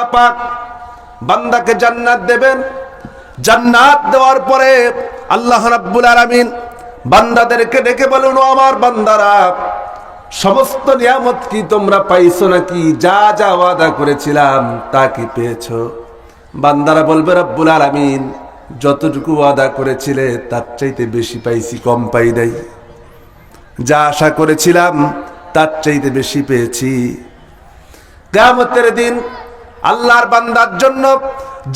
আল্লাহ পাক বান্দাকে জান্নাত দেবেন। জান্নাত দেওয়ার পরে আল্লাহ রাব্বুল আলামিন বান্দাদেরকে ডেকে বলেন, ও আমার বান্দারা, সমস্ত নিয়ামত কি তোমরা পাইছো নাকি? যা যা ওয়াদা করেছিলাম তা কি পেয়েছো? বান্দারা বলবে, রব্বুল আলামিন যতটুকু ওয়াদা করেছিলে তার চাইতে বেশি পাইছি, কম পাই নাই। যা আশা করেছিলাম তার চাইতে বেশি পেয়েছি। কিয়ামতের দিন আল্লাহর বান্দার জন্য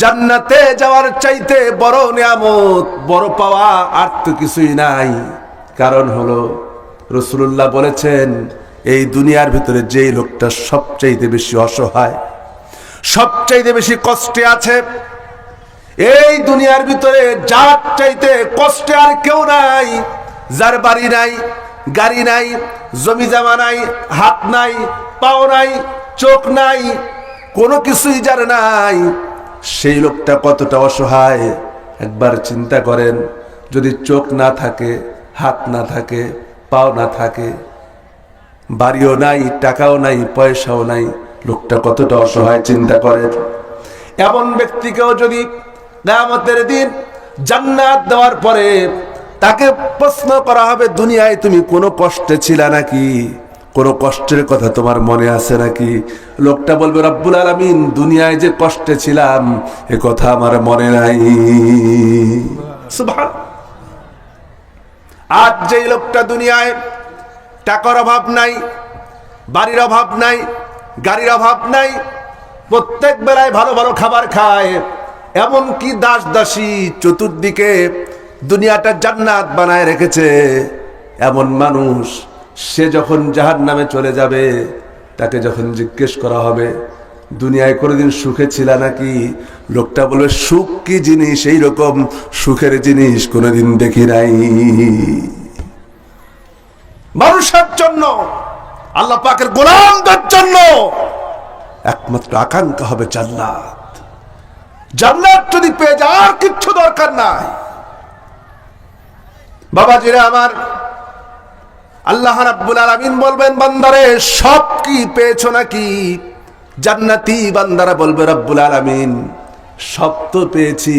জান্নাতে যাওয়ার চাইতে বড় নিয়ামত, বড় পাওয়া আর তো কিছুই নাই। কারণ হলো রাসূলুল্লাহ বলেছেন, এই দুনিয়ার ভিতরে যেই লোকটা সবচাইতে বেশি অসহায়, সবচাইতে বেশি কষ্টে আছে, এই দুনিয়ার ভিতরে যার চাইতে কষ্টে আর কেউ নাই, যার বাড়ি নাই, গাড়ি নাই, জমি জমা নাই, হাত নাই, পাও নাই, চোখ নাই, কোনো কিছুই যার নাই, সেই লোকটা কতটা অসহায় একবার চিন্তা করেন। যদি চোখ না থাকে, হাত না থাকে, পাও না থাকে, বাড়িও নাই, টাকাও নাই, পয়সাও নাই, লোকটা কতটা অসহায় চিন্তা করেন। এমন ব্যক্তিকেও যদি কিয়ামতের দিন জান্নাত দেওয়ার পরে তাকে প্রশ্ন করা হবে, দুনিয়ায় তুমি কোনো কষ্টে ছিলা নাকি? কোনো কষ্টের কথা তোমার মনে আছে নাকি? লোকটা বলবে, রব্বুল আলামিন দুনিয়ায় যে কষ্টে ছিলাম এ কথা আমার মনে নাই। সুবহান। আজ যেই লোকটা দুনিয়ায় টাকার অভাব নাই, বাড়ির অভাব নাই, গাড়ির অভাব নাই, প্রত্যেক বেলায় ভালো ভালো খাবার খায়, এমনকি দাস দাসী চতুর্দিকে দুনিয়াটা জান্নাত বানায় রেখেছে, এমন মানুষ সে যখন জাহান্নামে চলে যাবে, তাকে যখন জিজ্ঞেস করা হবে দুনিয়ায় কোনোদিন সুখে ছিল নাকি, লোকটা বলবে, সুখ কি জিনিস এইরকম সুখের জিনিস কোনোদিন দেখি নাই। মানুষের জন্য, আল্লাহ পাকের গোলামদের জন্য একমাত্র আকাঙ্ক্ষা হবে জান্নাত। জান্নাত যদি পেয়ে যায় আর কিচ্ছু দরকার নাই। বাবাজিরা আমার, আল্লাহ রাব্বুল আলামিন বলবেন, বান্দারে সব কি পেয়েছো নাকি? জান্নাতি বান্দারা বলবে, রব্বুল আলামিন সব তো পেয়েছি,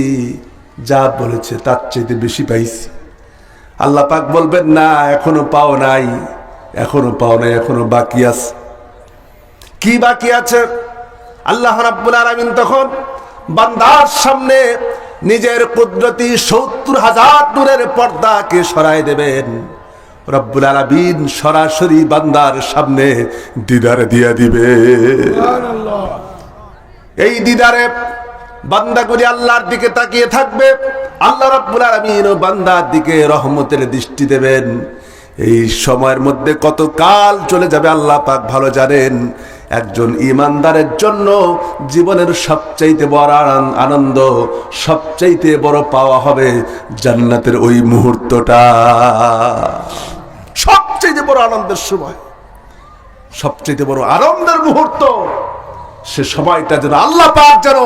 যা বলেছে তার চাইতে বেশি পাইছি। আল্লাহ পাক বলবেন, না, এখনো পাও নাই, এখনো পাও নাই, এখনো বাকি আছে। কি বাকি আছে? আল্লাহ রাব্বুল আলামিন তখন বান্দার সামনে নিজের কুদরতি ৭০,০০০ নূরের পর্দাকে সরাই দেবেন। রব্বুল আলামিন সরাসরি বান্দার সামনে দিদার দিয়া দিবে। এই দিদারে বান্দাগুলি আল্লাহর দিকে তাকিয়ে থাকবে। আল্লাহ রাব্বুল আলামিন ও বান্দার দিকে রহমতের দৃষ্টি দেবেন। এই সময়ের মধ্যে কত কাল চলে যাবে আল্লাহ পাক ভালো জানেন। একজন ঈমানদারের জন্য জীবনের সবচাইতে বড় আনন্দ, সবচাইতে বড় পাওয়া হবে জান্নাতের ওই মুহূর্তটা। সবচাইতে বড় আনন্দের সময়, সবচাইতে বড় আনন্দের মুহূর্ত, সে সময়টা যেন আল্লাহ পাক যেন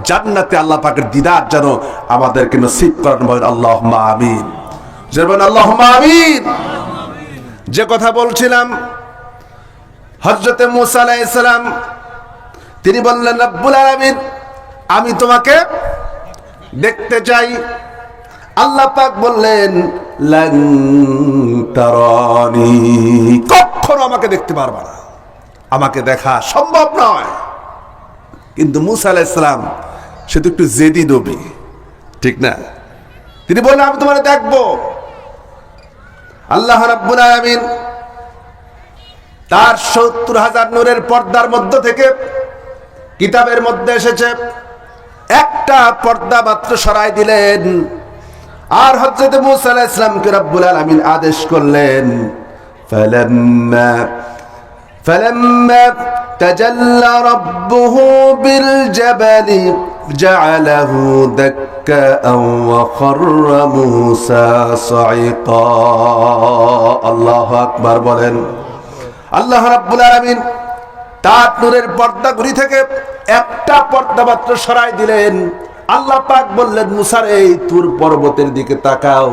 জান্নাতে আল্লাহ পাকের দিদার যেন আমাদেরকে নসিব করেন। বলেন আল্লাহুম্মা আমিন। বলেন আল্লাহুম্মা আমিন। যে কথা বলছিলাম, হযরতে মূসা আলাইহিস সালাম তিনি বললেন, রব্বুল আলামিন আমি তোমাকে দেখতে চাই। আল্লাহ পাক বললেন, লান তারানি, কখনো আমাকে দেখতে পারবা না, আমাকে দেখা সম্ভব নয়। কিন্তু মূসা আলাইহিস সালাম সে তো একটু জেদি নবী, ঠিক না? তিনি বললেন, আমি তোমাকে দেখবো। আল্লাহ রাব্বুল আলামিন তার ৭০,০০০ নূরের পর্দার মধ্য থেকে, কিতাবের মধ্যে এসেছে, একটা পর্দা মাত্র সরাই দিলেন। আর হযরত মূসা আলাইহিস সালামকে রব্বুল আলামিন আদেশ করলেন, ফালাম্মা তাজাল্লা রাব্বুহু বিল জাবালি জাআলাহু দাক্কাআন ওয়া খাররা মূসা সাইকা। আল্লাহু আকবার বলেন। আল্লাহ রাব্বুল আলামিন তার নূরের পর্দাগুলি থেকে একটা পর্দা মাত্র সরাই দিলেন। আল্লাহ পাক বললেন, মূসা রে, তুর পর্বতের দিকে তাকাও।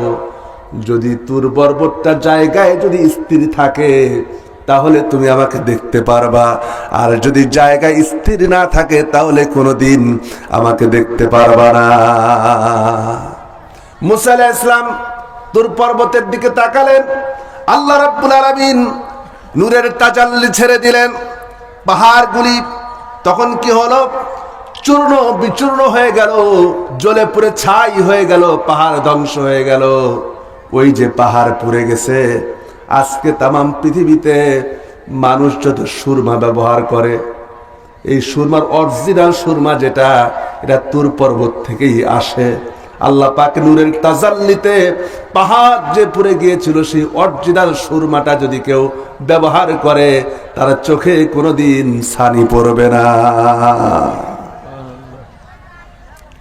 যদি তুর পর্বতটা জায়গায় যদি স্থির থাকে তাহলে তুমি আমাকে দেখতে পারবা, আর যদি জায়গা স্থির না থাকে তাহলে কোনোদিন আমাকে দেখতে পারবা না। মুসা আলাইহিস সালাম তুর পর্বতের দিকে তাকালেন, আল্লাহ রাব্বুল আলামিন নূরের তাজাল্লি ছেড়ে দিলেন। পাহাড়গুলি তখন কি হলো? চূর্ণ বিচূর্ণ হয়ে গেল, জ্বলে পুড়ে ছাই হয়ে গেল, পাহাড় ধ্বংস হয়ে গেল। ওই যে পাহাড় পুড়ে গেছে, আজকে তামাম পৃথিবীতে মানুষ যত সুরমা ব্যবহার করে, এই সুরমার অরিজিনাল সুরমা যেটা, এটা তুর পর্বত থেকেই আসে। আল্লাহ পাক নূরের তাজাল্লিতে পাহাড় যে পুড়ে গিয়েছিল, সেই অরিজিনাল সুরমাটা যদি কেউ ব্যবহার করে, তার চোখে কোনোদিন ছানি পড়বে না।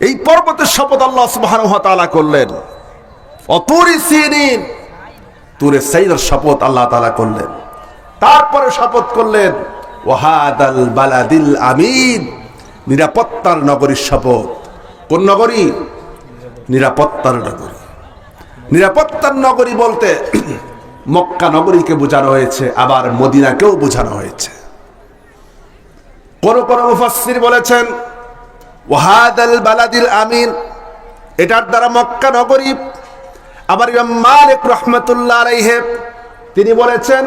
এই পর্বতের শপথ আল্লাহ সুবহানাহু ওয়া তাআলা করলেন। অতুরি সিনিন, তুরে সাইনের শপথ আল্লাহ তাআলা করলেন। তারপরে শপথ করলেন ওয়াহাদাল বালাদিল আমিন, নিরাপত্তার নগরীর শপথ। কোন নগরী? নিরাপত্তার নগরী। নিরাপত্তার নগরী বলতে মক্কা নগরীকে বোঝানো হয়েছে, আবার মদিনাকেও বোঝানো হয়েছে। কোন কোন মুফাসসির বলেছেন ওয়াহাদাল বালাদিল আমিন, এটার দ্বারা মক্কা নগরী। আবার ইমাম মালিক রাহমাতুল্লাহ আলাইহি তিনি বলেছেন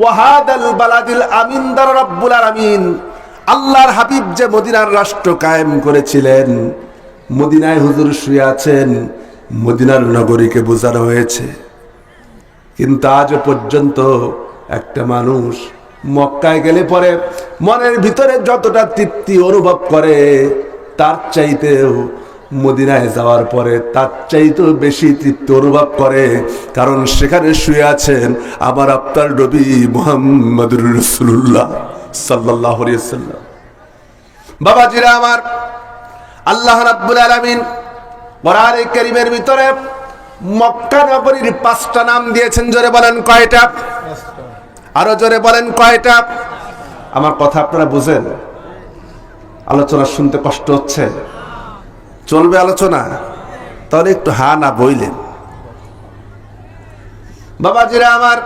ওয়াহাদাল বালাদিল আমিন দ্বারা রব্বুল আলামিন, আল্লাহর হাবিব যে মদিনার রাষ্ট্র কায়েম করেছিলেন, মদিনায় হুজুর শুয়ে আছেন, মদিনার নগরীকে বোঝানো হয়েছে। কিন্তু আজ পর্যন্ত একটা মানুষ মক্কায় গেলে পরে মনের ভিতরে যতটা তৃপ্তি অনুভব করে, তার চাইতেও মদিনায় যাওয়ার পরে তার চাইতেও বেশি তৃপ্তি অনুভব করে, কারণ সেখানে শুয়ে আছেন আমার আপনার নবী মুহাম্মদুর রাসূলুল্লাহ সাল্লাল্লাহু আলাইহি ওয়াসাল্লাম। বাবাজিরা আমার, আল্লাহ রাব্বুল আলামিন কোরআনে কারীমের ভিতরে মক্কা নগরীর 5টা নাম দিয়েছেন। জোরে বলেন কয়টা? আরো জোরে বলেন কয়টা? আমার কথা আপনারা বুঝেন? আলোচনা শুনতে কষ্ট হচ্ছে? চলবে আলোচনা? তাহলে একটু হা না বইলেন। বাবাজিরা আমার,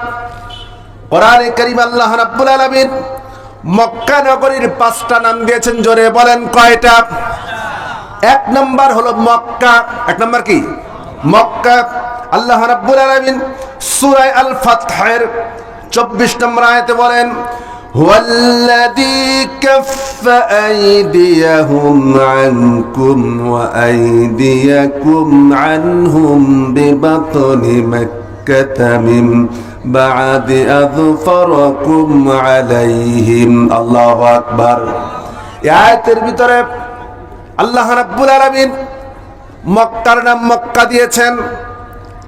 কোরআনে কারীম আল্লাহ রাব্বুল আলামিন মক্কা নগরীর 5টা নাম দিয়েছেন। জোরে বলেন কয়টা? 1 নাম্বার হলো মক্কা। 1 নাম্বার কি? মক্কা। আল্লাহ রাব্বুল আলামিন সূরা আল ফাতহের 24 নম্বর আয়াতে বলেন হুয়াল্লাযী কাফফা আইদিয়াহুম আনকুম ওয়া আইদিয়াকুম আনহুম বিবাতনি মাক্কাতা মিন বা'দি আযফারাকুম আলাইহিম। আল্লাহু আকবার। এই আয়াতের ভিতরে আল্লাহ রাব্বুল আলামিন মক্কার নাম মক্কা দিয়েছেন,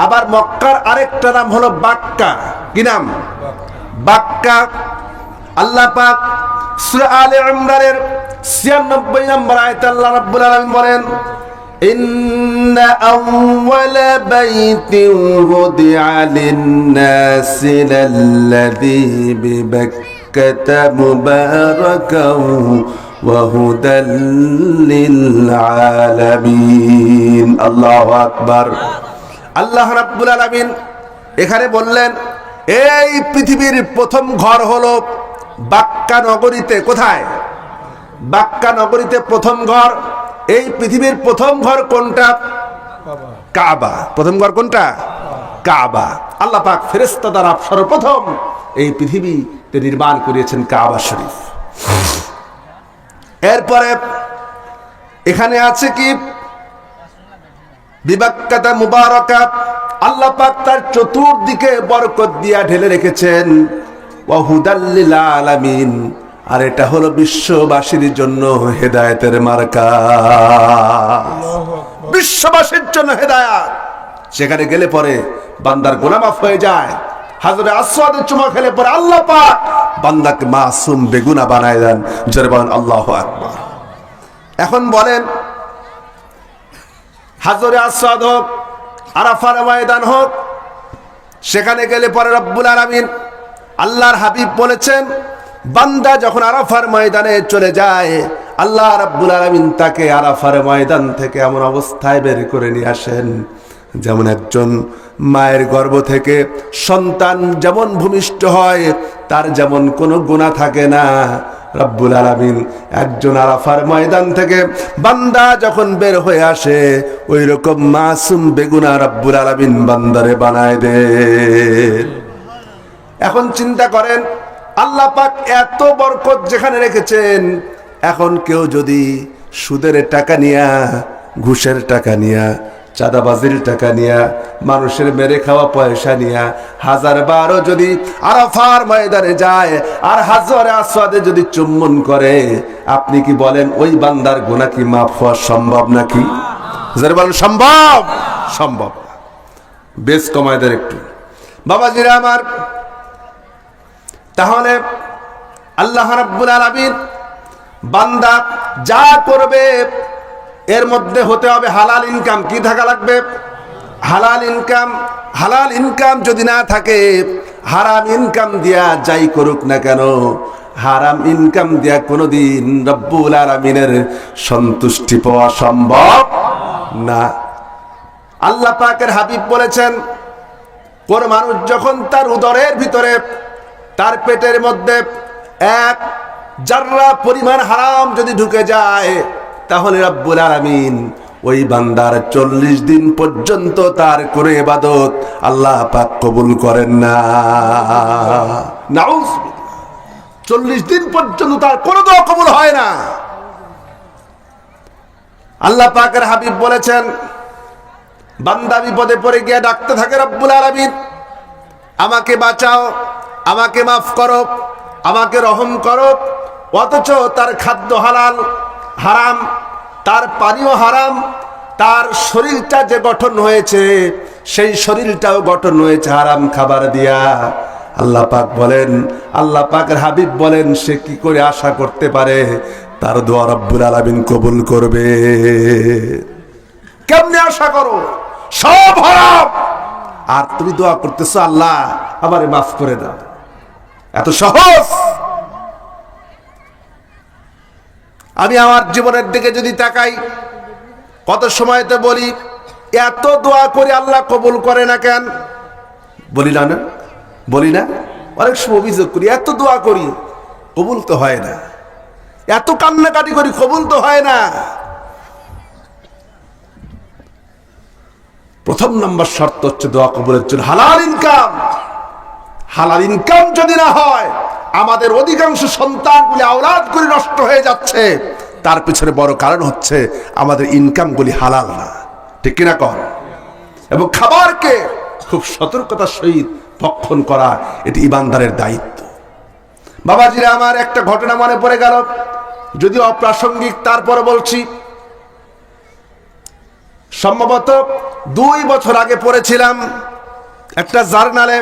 আবার মক্কার আরেকটা নাম হলো বাক্কা। কি নাম? বাক্কা। আল্লাহ পাক সূরা আলে ইমরানের 96 নম্বর আয়াতে আল্লাহ রাব্বুল আলামিন বলেন ইন্না আউওয়ালা বাইতিন ওয়াদি'a লিন-নাসি লাল্লাযী বিবাক্কাতা মুবারাকাও ওয়া হুদাল লিল-আলামিন। আল্লাহু আকবার। আল্লাহ রাব্বুল আলামিন এখানে বললেন এই পৃথিবীর প্রথম ঘর হলো বাক্কা নগরীতে। কোথায়? বাক্কা নগরীতে প্রথম ঘর। এই পৃথিবীর প্রথম ঘর কোনটা? কাবা। প্রথম ঘর কোনটা? কাবা। আল্লাহ পাক ফেরেশতা দ্বারা সর্বপ্রথম এই পৃথিবীতে নির্মাণ করিয়েছেন কাবা শরীফ। এরপরে এখানে আছে কি? বিবাক্কাতা মুবারাকা। আল্লাহ পাক তার চতুর্দিকে বরকত দিয়া ঢেলে রেখেছেন। ওয়া হুদাল লিল আলামিন, আর এটা হলো বিশ্ববাসীর জন্য হেদায়েতের মার্কা। বিশ্ববাসীর জন্য হেদায়েত। সেখানে গেলে পরে বান্দার গুনাহ মাফ হয়ে যায়। হাজরে আসওয়াদের চুমা খেলে পরে আল্লাহ পাক বান্দাকে মাসুম বেগুনাহ বানায় দেন। জোরে বলেন আল্লাহু আকবার। এখন বলেন হাজরে আসওয়াদ হোক, আরাফার ময়দান হোক, সেখানে গেলে পরে রব্বুল আলামিন আল্লাহর হাবিব বলেছেন বান্দা যখন আরাফার ময়দানে চলে যায়, আল্লাহ রাব্বুল আলামিন তাকে আরাফার ময়দান থেকে এমন অবস্থায় বের করে নিয়ে আসেন যেমন একজন মায়ের গর্ভ থেকে সন্তান যেমন ভূমিষ্ঠ হয় তার যেমন কোনো গুনাহ থাকে না। রব্বুল আলামিন একজন আরাফার ময়দান থেকে বান্দা যখন বের হয়ে আসে ওই রকম মাসুম বেগুনাহ রব্বুল আলামিন বান্দারে বানায় দেন। এখন চিন্তা করেন, আল্লাহ পাক এত বরকত যেখানে রেখেছেন, এখন কেউ যদি সুদের টাকা নিয়া, ঘুষের টাকা নিয়া, চাঁদাবাজির টাকা নিয়া, মানুষের মেরে খাওয়া পয়সা নিয়া 1000 যদি আরাফার ময়দানে যায় আর হাজরে আসওয়াদে যদি চুম্বন করে, আপনি কি বলেন ওই বান্দার গুনাহ কি মাফ হওয়া সম্ভব নাকি? যারা বলেন সম্ভব, সম্ভব না। বেশ কমায় দেন একটু বাবাজিরা আমার। তাহলে আল্লাহ রাব্বুল আলামিন বান্দা যা করবে এর মধ্যে হতে হবে হালাল ইনকাম। কি থাকা লাগবে? হালাল ইনকাম। হালাল ইনকাম যদি না থাকে, হারাম ইনকাম দিয়া যাই করুক না কেন, হারাম ইনকাম দিয়া কোনোদিন রব্বুল আলামিনের সন্তুষ্টি পাওয়া সম্ভব না। আল্লাহ পাকের হাবিব বলেছেন, কোন মানুষ যখন তার উদরের ভিতরে, তার পেটের মধ্যে এক জাররা পরিমাণ হারাম যদি ঢুকে যায়, তাহলে রব্বুল আলামিন ওই বান্দার 40 দিন পর্যন্ত তার কোনো ইবাদত আল্লাহ পাক কবুল করেন না। নাউযুবিল্লাহ। 40 দিন পর্যন্ত তার কোনো দোয়া কবুল হয় না। আল্লাহ পাকের হাবিব বলেছেন, বান্দা বিপদে পড়ে গিয়ে ডাকতে থাকে, রব্বুল আলামিন আমাকে বাঁচাও, আমাকে মাফ করো, আমাকে রহম করো, অথচ তার খাদ্য হালাল হারাম, তার পানীয় হারাম, তার শরীরটা যে গঠন হয়েছে সেই শরীরটাও গঠন হয়েছে হারাম খাবার দিয়া। আল্লাহ পাক বলেন, আল্লাহ পাকের হাবিব বলেন, সে কি করে আশা করতে পারে তার দোয়া রব্বুল আলামিন কবুল করবে? কেমনে আশা করো? সব হারাম, আর তুমি দোয়া করতেছো আল্লাহ আমারে মাফ করে দাও। এত সহজ? আমি আমার জীবনের দিকে যদি তাকাই, কত সময়তে বলি এত দোয়া করে আল্লাহ কবুল করে না কেন? বলি না? বলি না? অনেক সময় অভিযোগ করি, এত দোয়া করি কবুল তো হয় না, এত কান্নাকাটি করি কবুল তো হয় না। প্রথম নম্বর শর্ত হচ্ছে দোয়া কবুলের জন্য হালাল ইনকাম। হালাল ইনকাম যদি না হয়, আমাদের অধিকাংশ সন্তানগুলি আওলাদগুলি নষ্ট হয়ে যাচ্ছে। তার পিছনে বড় কারণ হচ্ছে আমাদের ইনকামগুলি হালাল না। ঠিক কিনা কন? এবং খাবারকে খুব সতর্কতার সহিত ভক্ষণ করা এটি ইমানদারের দায়িত্ব। বাবাজিরা আমার, একটা ঘটনা মনে পড়ে গেল, যদিও অপ্রাসঙ্গিক, তারপরে বলছি। সম্ভবত 2 বছর আগে পড়েছিলাম একটা জার্নালে,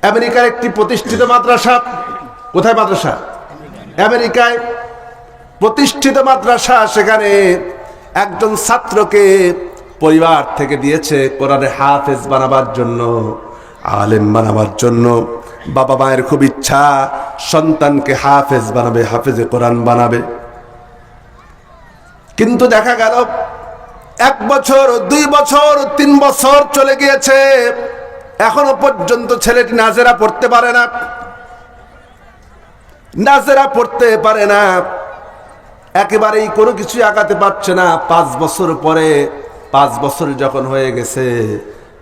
আমেরিকার একটি প্রতিষ্ঠিত মাদ্রাসা। কোথায় মাদ্রাসা? আমেরিকায় প্রতিষ্ঠিত মাদ্রাসা। সেখানে একজন ছাত্রকে পরিবার থেকে দিয়েছে কোরআনে হাফেজ বানাবার জন্য, আলেম বানাবার জন্য। বাবা মায়ের খুব ইচ্ছা সন্তানকে হাফেজ বানাবে, হাফেজে কোরআন বানাবে। কিন্তু দেখা গেল 1 বছর, 2 বছর, 3 বছর চলে গিয়েছে, এখনো পর্যন্ত ছেলেটি নাজেরা পড়তে পারে না। নাজেরা পড়তে পারে না, একেবারেই কোনো কিছু আগাতে পারছে না। 5 বছর পরে, 5 বছর যখন হয়ে গেছে,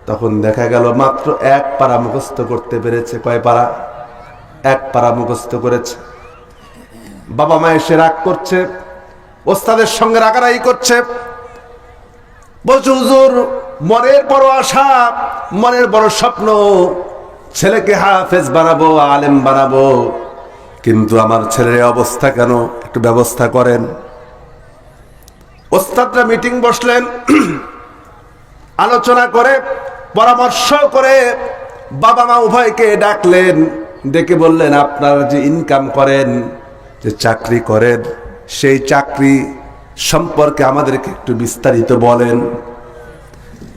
তখন দেখা গেল মাত্র 1 পারা মুখস্থ করতে পেরেছে। কয় পারা? 1 পারা মুখস্থ করেছে। বাবা মা এসে রাগ করছে, ওস্তাদের সঙ্গে রাগারাগি করছে, বলছে হুজুর মনের বড় আশা, মনের বড় স্বপ্ন, ছেলেকে হাফেজ বানাবো, আলেম বানাবো, কিন্তু আমার ছেলের অবস্থা কেন? একটু ব্যবস্থা করেন। ওস্তাদরা মিটিং বসলেন, আলোচনা করে পরামর্শ করে বাবা মা উভয়কে ডাকলেন, ডেকে বললেন, আপনারা যে ইনকাম করেন, যে চাকরি করেন, সেই চাকরি সম্পর্কে আমাদেরকে একটু বিস্তারিত বলেন।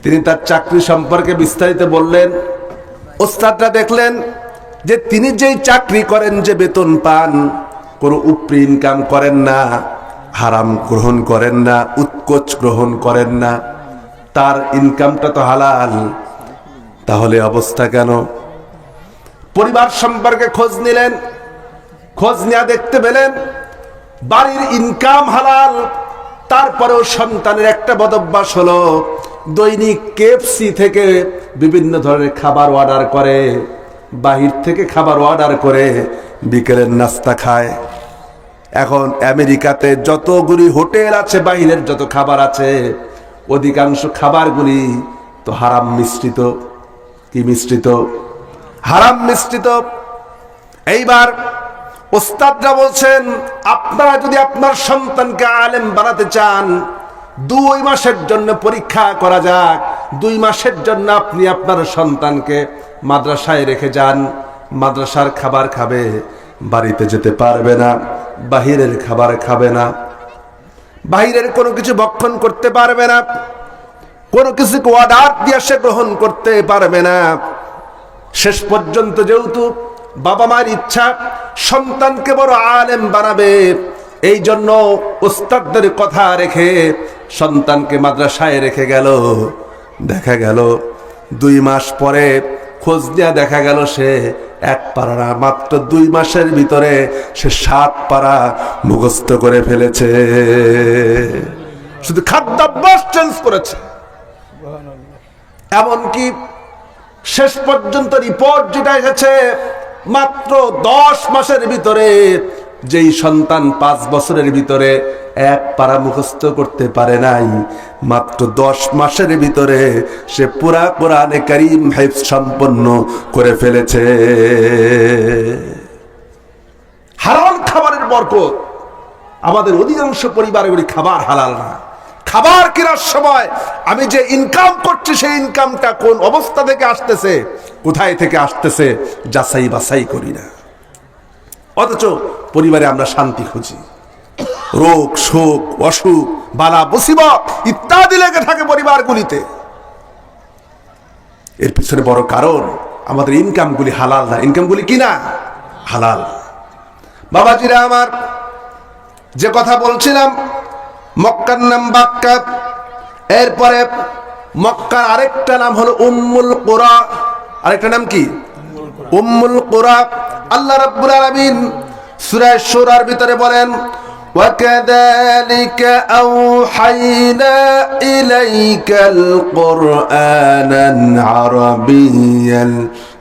তিনি তার চাকরি সম্পর্কে বিস্তারিত বললেন। ওস্তাদরা দেখলেন যে তিনি যেই চাকরি করেন, যে বেতন পান, কোনো উপরি ইনকাম করেন না, হারাম গ্রহণ করেন না, উৎকোচ গ্রহণ করেন না, তার ইনকামটা তো হালাল। তাহলে অবস্থা কেন? পরিবার সম্পর্কে খোঁজ নিলেন, খোঁজ নেওয়া দেখতে পেলেন বাড়ির ইনকাম হালাল, তারপরেও সন্তানের একটা বদভ্যাস হলো দৈনিক কেএফসি থেকে বিভিন্ন ধরনের খাবার অর্ডার করে, বাহির থেকে খাবার অর্ডার করে বিকেলের নাস্তা খায়। এখন আমেরিকাতে যতগুলি হোটেল আছে, বাইরের যত খাবার আছে, অধিকাংশ খাবারগুলি তো হারাম মিশ্রিত। কি মিশ্রিত? হারাম মিশ্রিত। এইবার ওস্তাদরা বলছেন, আপনারা যদি আপনার সন্তানকে আলেম বানাতে চান, 2 মাসের জন্য পরীক্ষা করা যাক। 2 মাসের জন্য আপনি আপনার সন্তানকে মাদ্রাসায় রেখে যান, মাদ্রাসার খাবার খাবে, বাড়িতে যেতে পারবে না, বাহিরের খাবার খাবে না, বাহিরের কোনো কিছু ভক্ষণ করতে পারবে না, কোনো কিছুকে অর্ডার দিয়ে সে গ্রহণ করতে পারবে না। শেষ পর্যন্ত যেহেতু বাবা মার ইচ্ছা সন্তানকে বড় আলেম বানাবে, এই জন্য ওস্তাদদের কথা রেখে সন্তানকে মাদ্রাসায় রেখে গেল। দেখা গেল 2 মাস পরে খোঁজ নিয়ে দেখা গেল সে 1 পারা না, মাত্র 2 মাসের ভিতরে সে 7 পারা মুখস্থ করে ফেলেছে। শুধু খাদ্যাভ্যাস চেঞ্জ করেছে। এমনকি শেষ পর্যন্ত রিপোর্ট যেটা এসেছে, মাত্র 10 মাসের ভিতরে যেই সন্তান 5 বছরের ভিতরে 1 পারা মুখস্থ করতে পারে নাই, মাত্র 10 মাসের ভিতরে সে পুরা কোরআনে কারীম হিফজ সম্পন্ন করে ফেলেছে। হালাল খাবারের বরকত। আমাদের অধিকাংশ পরিবারগুলি খাবার হালাল না। খাবার কেনার সময় আমি যে ইনকাম করছি সেই ইনকামটা কোন অবস্থা থেকে আসতেছে, কোথায় থেকে আসতেছে যাচাই বাছাই করি না। অথচ পরিবারে আমরা শান্তি খুঁজি, রোগ শোক অসুখ বালা মুসিবত ইত্যাদি লেগে থাকে পরিবারগুলিতে। এর পিছনে বড় কারণ আমাদের ইনকামগুলি হালাল না। ইনকামগুলি কি না? হালাল। বাবাজিরা আমার, যে কথা বলছিলাম, মক্কার নাম বাক্কা, এরপরে মক্কার আরেকটা নাম হলো উম্মুল কুরা। আরেকটা নাম কি? উম্মুল কুরা। আল্লাহ রাব্বুল আলামিন সূরা শুরার ভিতরে বলেন, وَكَذَلِكَ أَوْحَيْنَا إِلَيْكَ الْقُرْآنًا عَرَبِيًّا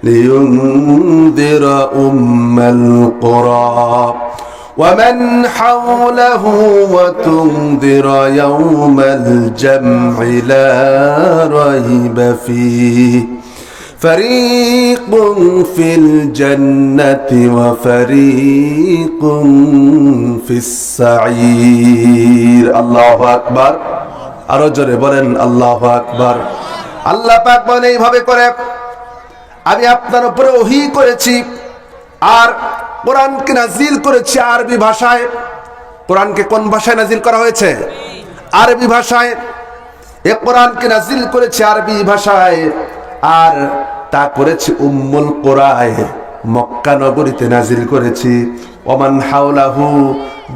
لِيُنذِرَ أُمَّ الْقُرَى وَمَنْ حَوْلَهُ وَتُنذِرَ يَوْمَ الْجَمْعِ لَا رَيْبَ فِيهِ فريق في الجنة وفريق في السعير الله أكبر আরো জোরে বলেন আল্লাহু আকবার। আল্লাহ পাক বলেন, এইভাবে করে আমি আপনার উপরে ওহী করেছি আর কোরআনকে নাজিল করেছি আরবি ভাষায়। কোরআনকে কোন ভাষায় নাজিল করা হয়েছে? আরবি ভাষায়। এ কোরআনকে নাজিল করেছি আরবি ভাষায়, আর তা করেছি উম্মুল কুরায়, মক্কা নগরীতে নাজিল করেছি। ওমান হাওলাহু,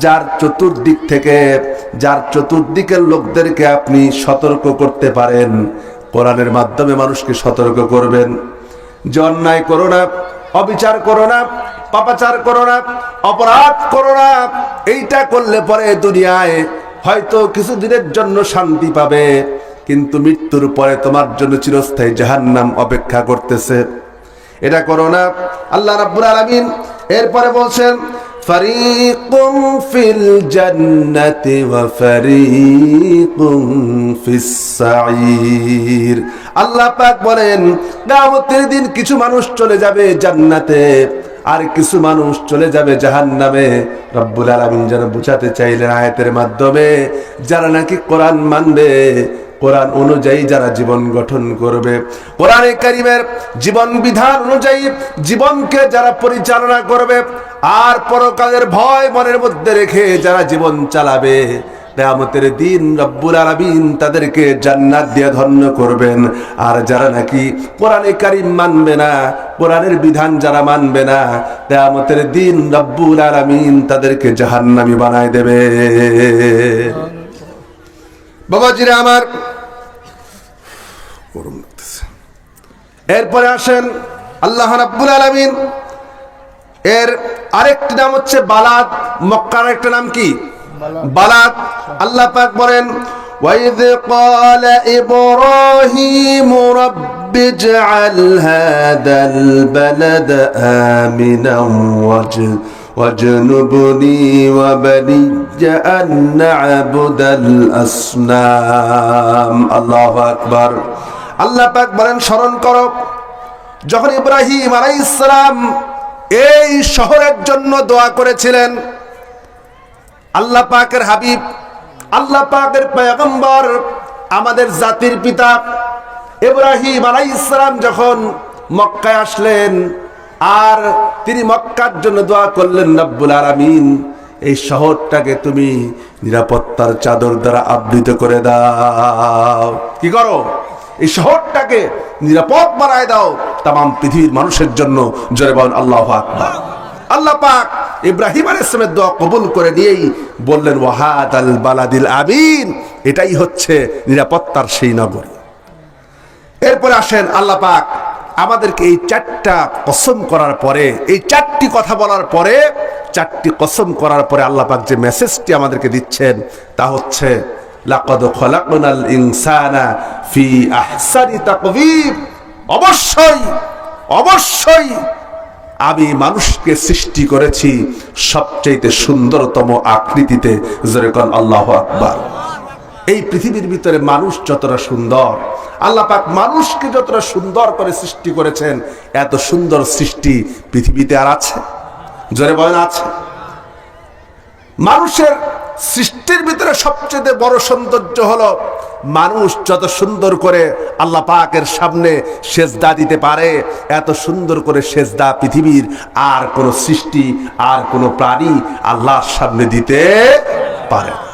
যার চতুর্দিক থেকে, যার চতুর্দিকের লোকদেরকে আপনি সতর্ক করতে পারেন। কোরআনের মাধ্যমে মানুষকে সতর্ক করবেন যে অন্যায় করো না, অবিচার করো না, পাপাচার করো না, অপরাধ করো না। এইটা করলে পরে দুনিয়ায় হয়তো কিছুদিনের জন্য শান্তি পাবে, কিন্তু মৃত্যুর পরে তোমার জন্য চিরস্থায়ী জাহান্নাম অপেক্ষা করতেছে। এটা করো না। আল্লাহ রাব্বুল আলামিন এরপরে বলছেন, ফারিকুম ফিল জান্নাতি ওয়া ফারিকুম ফিস সাঈর। আল্লাহ পাক বলেন, কিয়ামতের দিন কিছু মানুষ চলে যাবে জান্নাতে, আর কিছু মানুষ চলে যাবে জাহান্নামে। রব্বুল আলামিন যেন বুঝাতে চাইলেন আয়াতের মাধ্যমে, যারা নাকি কোরআন মানবে, কোরআন অনুযায়ী যারা জীবন গঠন করবে, কোরআনে কারীমের জীবন বিধান অনুযায়ী জীবনকে যারা পরিচালনা করবে, আর পরকালের ভয় মনের মধ্যে রেখে যারা জীবন চালাবে, কিয়ামতের দিন রব্বুল আলামিন তাদেরকে জান্নাত দিয়ে ধন্য করবেন। আর যারা নাকি কোরআনে কারীম মানবে না, কোরআনের বিধান যারা মানবে না, কিয়ামতের দিন রব্বুল আলামিন তাদেরকে জাহান্নামী বানায় দেবে। বাবাজিরা আমার, গরম লাগতেছে। এরপরে আসেন আল্লাহ রাব্বুল আলামিন এর আরেকটি নাম হচ্ছে বালাদ। মক্কার একটা নাম কি? বালাদ। আল্লাহ পাক বলেন وَإِذْ قَالَ إِبْرَاهِيمُ رَبِّ اجْعَلْ هَذَا الْبَلَدَ آمِنًا واجنبني وبني أن نعبد الأصنام الله أكبر। আল্লাহ পাক বলেন স্মরণ করো যখন ইব্রাহিম আলাইহিস সালাম এই শহরের জন্য দোয়া করেছিলেন। আল্লাহ পাকের হাবিব, আল্লাহ পাকের পয়গম্বর, আমাদের জাতির পিতা ইব্রাহিম আলাইহিস সালাম যখন মক্কায় আসলেন আর তিনি মক্কার জন্য দোয়া করলেন, রব্বুল আলামিন এই শহরটাকে তুমি নিরাপত্তার চাদর দ্বারা আবৃত করে দাও। কি করো? এই শহরটাকে নিরাপদ বানায় দাও তামাম পৃথিবীর মানুষের জন্য। জোরে বলেন আল্লাহু আকবার। আল্লাহ পাক ইব্রাহিম আলাইহিস সালামের দোয়া কবুল করে নিয়েই বললেন ওয়াহাদাল বালাদিল আমিন, এটাই হচ্ছে নিরাপত্তার সেই নগরী। এরপরে আসেন আল্লাহ পাক আমাদেরকে এই চারটা কসম করার পরে, এই চারটি কথা বলার পরে, চারটি কসম করার পরে আল্লাহ পাক যে মেসেজটি আমাদেরকে দিচ্ছেন তা হচ্ছে লাকাদ খলাকনাল ইনসানা ফি আহসানি তাকওয়িম। অবশ্যই অবশ্যই আমি মানুষকে সৃষ্টি করেছি সবচেয়ে সুন্দরতম আকৃতিতে। জোরে কোন আল্লাহু আকবার। এই পৃথিবীর ভিতরে মানুষ যতটা সুন্দর, আল্লাহ পাক মানুষকে যতটা সুন্দর করে সৃষ্টি করেছেন, এত সুন্দর সৃষ্টি পৃথিবীতে আর আছে? জোরে বলেন আছে? মানুষের সৃষ্টির ভিতরে সবচেয়ে বড় সৌন্দর্য হলো মানুষ যত সুন্দর করে আল্লাহ পাকের সামনে সেজদা দিতে পারে, এত সুন্দর করে সেজদা পৃথিবীর আর কোন সৃষ্টি, আর কোন প্রাণী আল্লাহর সামনে দিতে পারে না।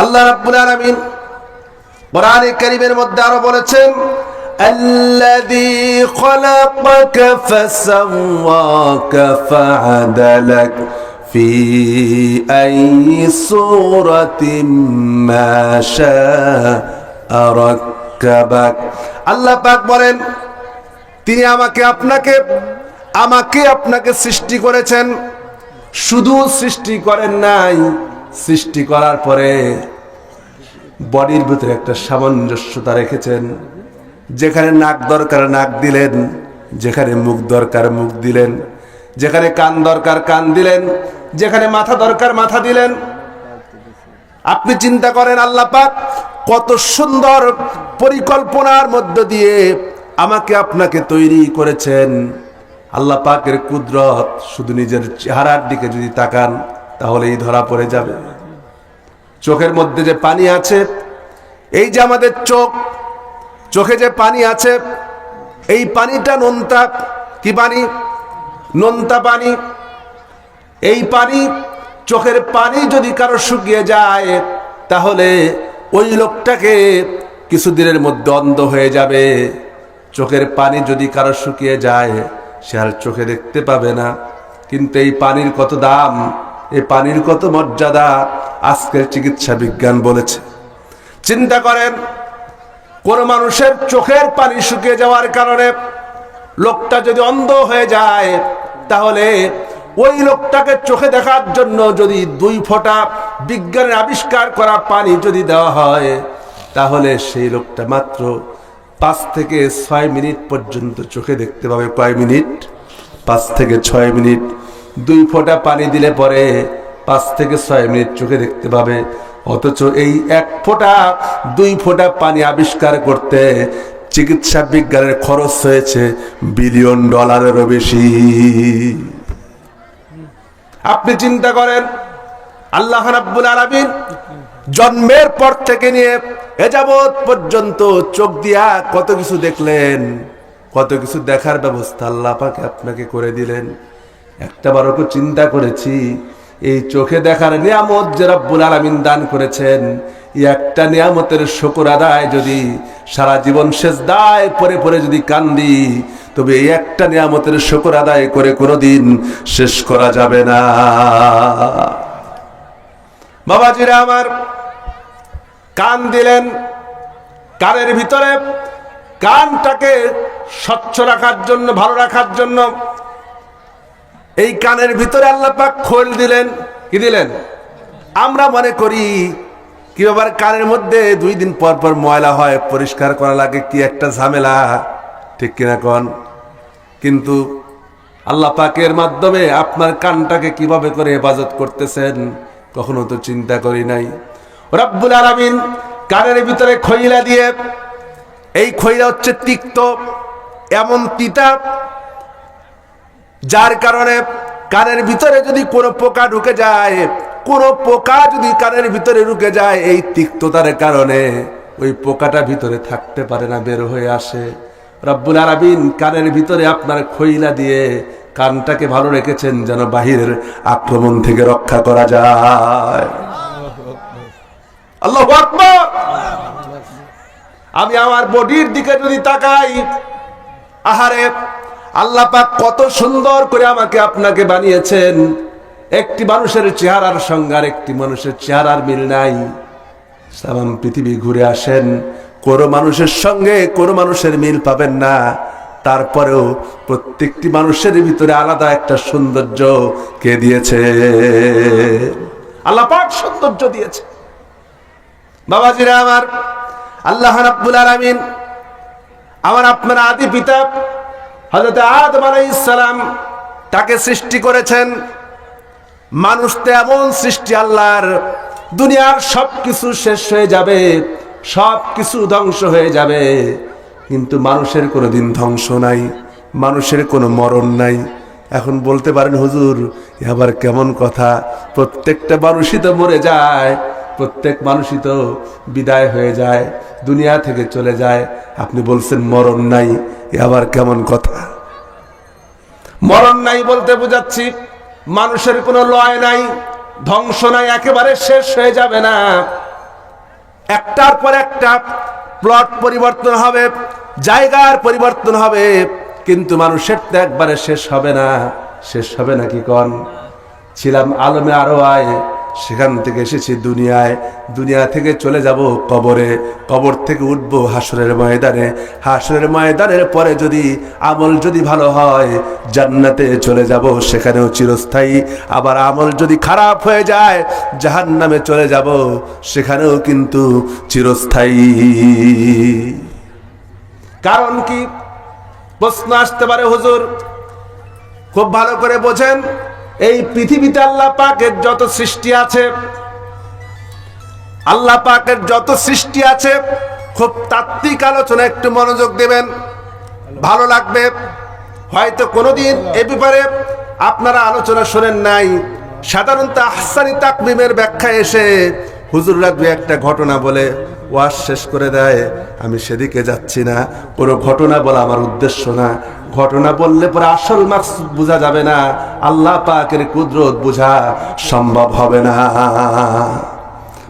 আল্লাহ রাব্বুল আলামিন কোরআনে কারীমের মধ্যে আরো বলেছেন আল্লাযী খলাকাকা ফাসাওয়াকা ফাআদালাক ফি আইয়ি সূরাতিন মা শাআ রাক্কাবাক। আল্লাহ পাক বলেন তিনি আমাকে আপনাকে সৃষ্টি করেছেন। শুধু সৃষ্টি করেন নাই, সৃষ্টি করার পরে বডির ভিতরে একটা সামঞ্জস্যতা রেখেছেন। যেখানে নাক দরকার নাক দিলেন, যেখানে মুখ দরকার মুখ দিলেন, যেখানে কান দরকার কান দিলেন, যেখানে মাথা দরকার মাথা দিলেন। আপনি চিন্তা করেন আল্লাহ পাক কত সুন্দর পরিকল্পনার মধ্য দিয়ে আমাকে আপনাকে তৈরি করেছেন। আল্লাহ পাকের কুদরত শুধু নিজের চেহারার দিকে যদি তাকান তাহলেই ধরা পড়ে যাবে। চোখের মধ্যে যে পানি আছে, এই যে আমাদের চোখে যে পানি আছে, এই পানিটা নোনতা। কি পানি? নোনতা পানি। এই পানি, চোখের পানি যদি কারো শুকিয়ে যায় তাহলে ওই লোকটাকে কিছুদিনের মধ্যে অন্ধ হয়ে যাবে। চোখের পানি যদি কারো শুকিয়ে যায় সে আর চোখে দেখতে পাবে না। কিন্তু এই পানির কত দাম, এই পানির কত মর্যাদা আজকের চিকিৎসা বিজ্ঞান বলেছে। চিন্তা করেন কোন মানুষের চোখের পানি শুকিয়ে যাওয়ার কারণে লোকটা যদি অন্ধ হয়ে যায় তাহলে ওই লোকটাকে চোখে দেখার জন্য যদি 2 ফোঁটা বিজ্ঞানের আবিষ্কার করা পানি যদি দেওয়া হয় তাহলে সেই লোকটা মাত্র 5 থেকে 6 মিনিট পর্যন্ত চোখে দেখতে পাবে। কয় মিনিট? 5 থেকে 6 মিনিট। 2 ফোঁটা পানি দিলে পরে 5 থেকে 6 মিনিট চোখে দেখতে পাবে। অথচ এই 1 ফোঁটা 2 ফোঁটা পানি আবিষ্কার করতে চিকিৎসা বিজ্ঞানের খরচ হয়েছে $1 বিলিয়নেরও বেশি। আপনি চিন্তা করেন আল্লাহ রাব্বুল আলামিন জন্মের পর থেকে নিয়ে এ যাবৎ পর্যন্ত চোখ দিয়া কত কিছু দেখলেন, কত কিছু দেখার ব্যবস্থা আল্লাহ পাক আপনাকে করে দিলেন। একটা বারও চিন্তা করেছি এই চোখে দেখার নিয়ামত যে রব্বুল আলামিন দান করেছেন, এই একটা নিয়ামতের শুকর আদায় যদি সারা জীবন সেজদায় পড়ে পড়ে যদি কান্দি তবে এই একটা নিয়ামতের শুকর আদায় করে কোনোদিন শেষ করা যাবে না। বাবাজিরা আমার, কান দিলেন, কানের ভিতরে কানটাকে স্বচ্ছ রাখার জন্য, ভালো রাখার জন্য এই কানের ভিতরে আল্লাহ পাক খোল দিলেন। কি দিলেন? আমরা মনে করি কি ব্যাপার, কানের মধ্যে 2 দিন পর পর ময়লা হয়, পরিষ্কার করা লাগে, কি একটা ঝামেলা, ঠিক কিনা কোন? কিন্তু আল্লাহ পাকের মাধ্যমে আপনার কানটাকে কিভাবে করে হেফাজত করতেছেন কখনো তো চিন্তা করি নাই। রব্বুল আলামিন কানের ভিতরে খৈলা দিয়ে, এই খৈলা হচ্ছে তিক্ত, এমন তিতা যার কারণে কানের ভিতরে যদি কোনো পোকা ঢুকে যায়, কোনো পোকা যদি কানের ভিতরে ঢুকে যায়, এই তিক্ততার কারণে ওই পোকাটা ভিতরে থাকতে পারে না, বের হয়ে আসে। রব্বুল আলামিন কানের ভিতরে আপনার খৈলা দিয়ে কানটাকে ভালো রেখেছেন যেন বাহিরের আক্রমণ থেকে রক্ষা করা যায়। আল্লাহু আকবার। আমি আমার বডির দিকে যদি তাকাই, আহারে আল্লাহ পাক কত সুন্দর করে আমাকে আপনাকে বানিয়েছেন। একটি মানুষের চেহারার সঙ্গে আর একটি মানুষের চেহারার মিল নাই। সালাম পৃথিবী ঘুরে আসেন, কোনো মানুষের সঙ্গে কোনো মানুষের মিল পাবেন না। তারপরেও প্রত্যেকটি মানুষের ভিতরে আলাদা একটা সৌন্দর্য কে দিয়েছে? আল্লাহ পাক সৌন্দর্য দিয়েছে। বাবাজিরা আমার, আল্লাহ রাব্বুল আলামিন আমার আপনার আদি পিতা হযরত আদম আলাইহিস সালাম তাকে সৃষ্টি করেছেন। মানুষ তো এমন সৃষ্টি আল্লাহর, দুনিয়ার সবকিছু শেষ হয়ে যাবে, সবকিছু ধ্বংস হয়ে যাবে, কিন্তু মানুষের কোনোদিন ধ্বংস নাই, মানুষের কোনো মরণ নাই। এখন বলতে পারেন হুজুর এ আবার কেমন কথা? প্রত্যেকটা মানুষই তো মরে যায়, প্রত্যেক মানুষই তো বিদায় হয়ে যায়, দুনিয়া থেকে চলে যায়, আপনি বলছেন মরণ নাই, এ আবার কেমন কথা? মরণ নাই বলতে বোঝাচ্ছি মানুষের কোনো লয় নাই, ধ্বংস নাই, একেবারে শেষ হয়ে যাবে না। একটার পর একটা প্লট পরিবর্তন হবে, জায়গার পরিবর্তন হবে, কিন্তু মানুষের তো একবারে শেষ হবে না। শেষ হবে নাকি কন? ছিলাম আলমে আরো আয়, সেখান থেকে এসেছি দুনিয়ায়, দুনিয়া থেকে চলে যাব কবরে, কবর থেকে উঠবো হাসরের ময়দানে, হাসরের ময়দানের পরে যদি আমল যদি ভালো হয় জান্নাতে চলে যাব, সেখানেও চিরস্থায়ী। আবার আমল যদি খারাপ হয়ে যায় জাহান্নামে চলে যাব, সেখানেও কিন্তু চিরস্থায়ী। কারণ কি? প্রশ্ন আসতে পারে হুজুর, খুব ভালো করে বোঝেন, এই পৃথিবীতে আল্লাহ পাকের যত সৃষ্টি আছে, আল্লাহ পাকের যত সৃষ্টি আছে, খুব তাত্ত্বিক আলোচনা একটু মনোযোগ দেবেন, ভালো লাগবে। হয়তো কোনোদিন এ ব্যাপারে আপনারা আলোচনা শোনেন নাই। সাধারণত আহসানি তাকবিমের ব্যাখ্যা এসে হুজুররা দু একটা ঘটনা বলে ওয়াজ শেষ করে দেয়। আমি সেদিকে যাচ্ছি না, কোনো ঘটনা বলা আমার উদ্দেশ্য না। ঘটনা বললে পরে আসল মাকসুদ বোঝা যাবে না, আল্লাহ পাকের কুদরত বোঝা সম্ভব হবে না।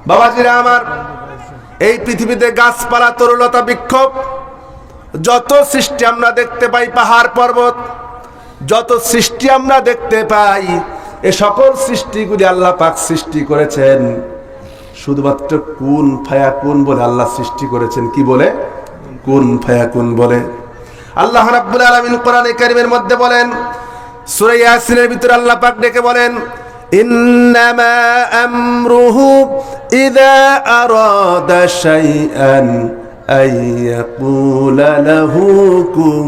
বাবাজিরা আমার, এই পৃথিবীতে গাছপালা, তরুলতা, বৃক্ষ, যত সৃষ্টি আমরা দেখতে পাই, পাহাড় পর্বত, যত সৃষ্টি আমরা দেখতে পাই, এ সকল সৃষ্টিগুলি আল্লাহ পাক সৃষ্টি করেছেন শুধুমাত্র কুন ফায়াকুন বলে আল্লাহ সৃষ্টি করেছেন। কি বলে? কুন ফায়াকুন বলে। আল্লাহ রাব্বুল আলামিন কোরআনে কারীমের মধ্যে বলেন, সূরা ইয়াসিনের ভিতরে আল্লাহ পাক ডেকে বলেন, ইন্নামা আমরুহু ইযা আরাদা শাইআন আইয়াকুলা লাহু কুন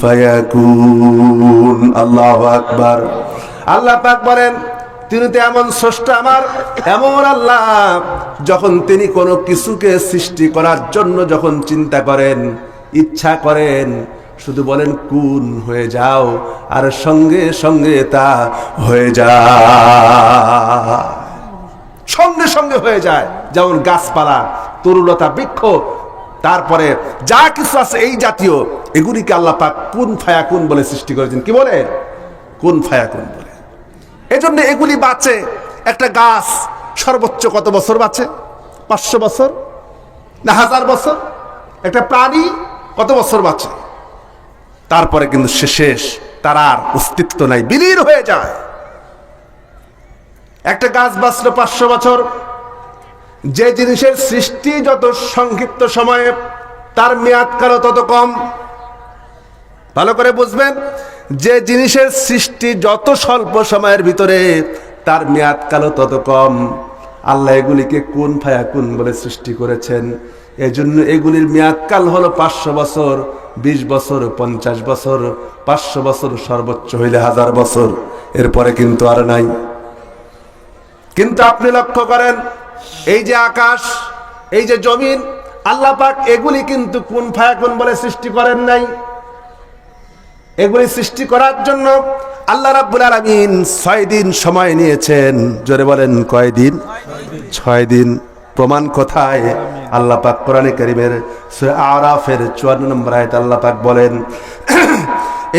ফায়াকুন। আল্লাহু আকবার। আল্লাহ পাক বলেন, তিনি তো এমন স্রষ্টা আমার, এমন আল্লাহ, যখন তিনি কোনো কিছুকে সৃষ্টি করার জন্য যখন চিন্তা করেন, ইচ্ছা করেন, শুধু বলেন কুন হয়ে যাও, আর সঙ্গে সঙ্গে তা হয়ে যায়, সঙ্গে সঙ্গে হয়ে যায়। যেমন গাছপালা, তরুলতা, বৃক্ষ, তারপরে যা কিছু আছে এই জাতীয়, এগুলিকে আল্লাহ পাক কুন ফায়াকুন বলে সৃষ্টি করেছেন। কি বলে? কুন ফায়াকুন বলে। এজন্য এগুলি বাঁচে। একটা গাছ সর্বোচ্চ কত বছর বাঁচে? 500 বছর না 1000 বছর? একটা প্রাণী কত বছর বাঁচে? তারপরে কিন্তু সে শেষ, তার আর অস্তিত্ব নাই, বিলীন হয়ে যায়। একটা গাছ বাঁচলো 500 বছর, যে জিনিসের সৃষ্টি যত সংক্ষিপ্ত সময়ে, তার মেয়াদকালও তত কম। ভালো করে বুঝবেন, যে জিনিসের সৃষ্টি যত স্বল্প সময়ের ভিতরে তার মেয়াদকালও তত কম। আল্লাহ এগুলিকে কুন ফায়াকুন বলে সৃষ্টি করেছেন। এজন্য এগুলির মেয়াদকাল হলো 500 বছর, 20 বছর, 50 বছর, 500 বছর, সর্বোচ্চ হইলে 1000 বছর, এরপরে কিন্তু আর নাই। কিন্তু আপনি লক্ষ্য করেন, এই যে আকাশ, এই যে জমিন, আল্লাহ পাক এগুলি কিন্তু কুন ফায়াকুন বলে সৃষ্টি করেন নাই। এগুলি সৃষ্টি করার জন্য আল্লাহ রাব্বুল আলামিন 6 দিন সময় নিয়েছেন। জোরে বলেন কয় দিন? 6 দিন। প্রমাণ কোথায়? আল্লাহ পাক কোরআনে কারীমের সূরা আরাফের 54 নম্বর আয়াতে আল্লাহ পাক বলেন,